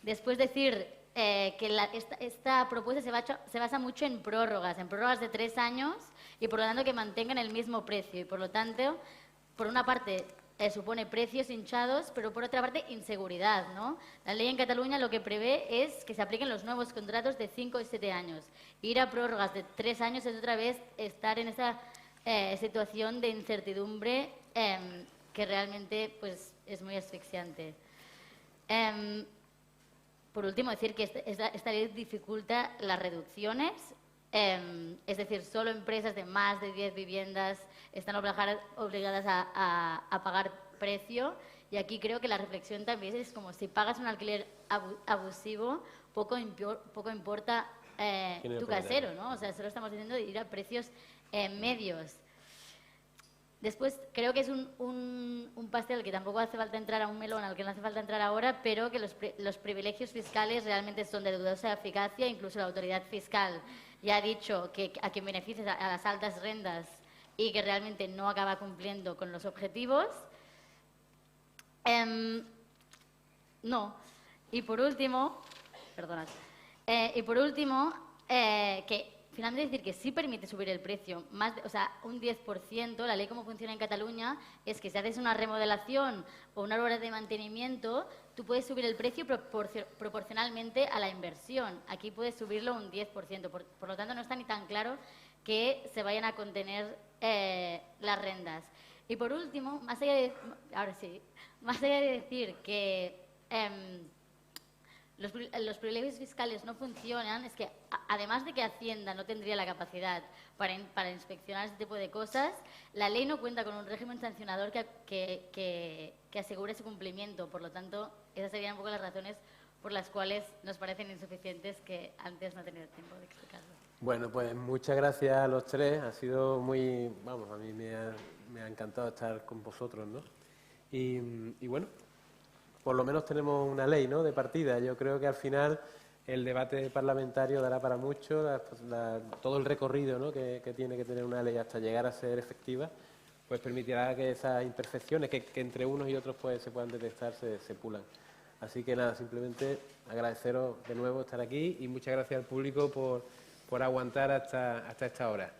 Después decir que esta propuesta se basa mucho en prórrogas de 3 años, y por lo tanto que mantengan el mismo precio. Y por lo tanto, por una parte, supone precios hinchados, pero por otra parte, inseguridad, ¿no? La ley en Cataluña lo que prevé es que se apliquen los nuevos contratos de 5 y 7 años. Ir a prórrogas de 3 años es otra vez estar en esa situación de incertidumbre que realmente pues, es muy asfixiante. Por último, decir que esta ley dificulta las reducciones, es decir, solo empresas de más de 10 viviendas están obligadas a pagar precio, y aquí creo que la reflexión también es como si pagas un alquiler abusivo, poco importa tu casero, ¿no? O sea, solo estamos diciendo de ir a precios medios. Después, creo que es un pastel que tampoco hace falta entrar, a un melón al que no hace falta entrar ahora, pero que los privilegios fiscales realmente son de dudosa eficacia. Incluso la autoridad fiscal ya ha dicho que a quien beneficia a las altas rentas y que realmente no acaba cumpliendo con los objetivos. No. Y por último, perdonad. Que finalmente decir que sí permite subir el precio, o sea, un 10%. La ley como funciona en Cataluña es que si haces una remodelación o una obra de mantenimiento, tú puedes subir el precio proporcionalmente a la inversión. Aquí puedes subirlo un 10%, por lo tanto no está ni tan claro que se vayan a contener las rentas. Y por último, más allá de decir que los privilegios fiscales no funcionan, es que además de que Hacienda no tendría la capacidad para inspeccionar este tipo de cosas, la ley no cuenta con un régimen sancionador que asegure su cumplimiento. Por lo tanto, esas serían un poco las razones por las cuales nos parecen insuficientes, que antes no he tenido tiempo de explicarlo. Bueno, pues muchas gracias a los tres. Ha sido muy... Vamos, a mí me ha encantado estar con vosotros, ¿no? Y bueno, por lo menos tenemos una ley, ¿no?, de partida. Yo creo que al final el debate parlamentario dará para mucho, todo el recorrido, ¿no?, que tiene que tener una ley hasta llegar a ser efectiva, pues permitirá que esas imperfecciones que entre unos y otros pues se puedan detectar se pulan. Así que nada, simplemente agradeceros de nuevo estar aquí y muchas gracias al público por aguantar hasta esta hora.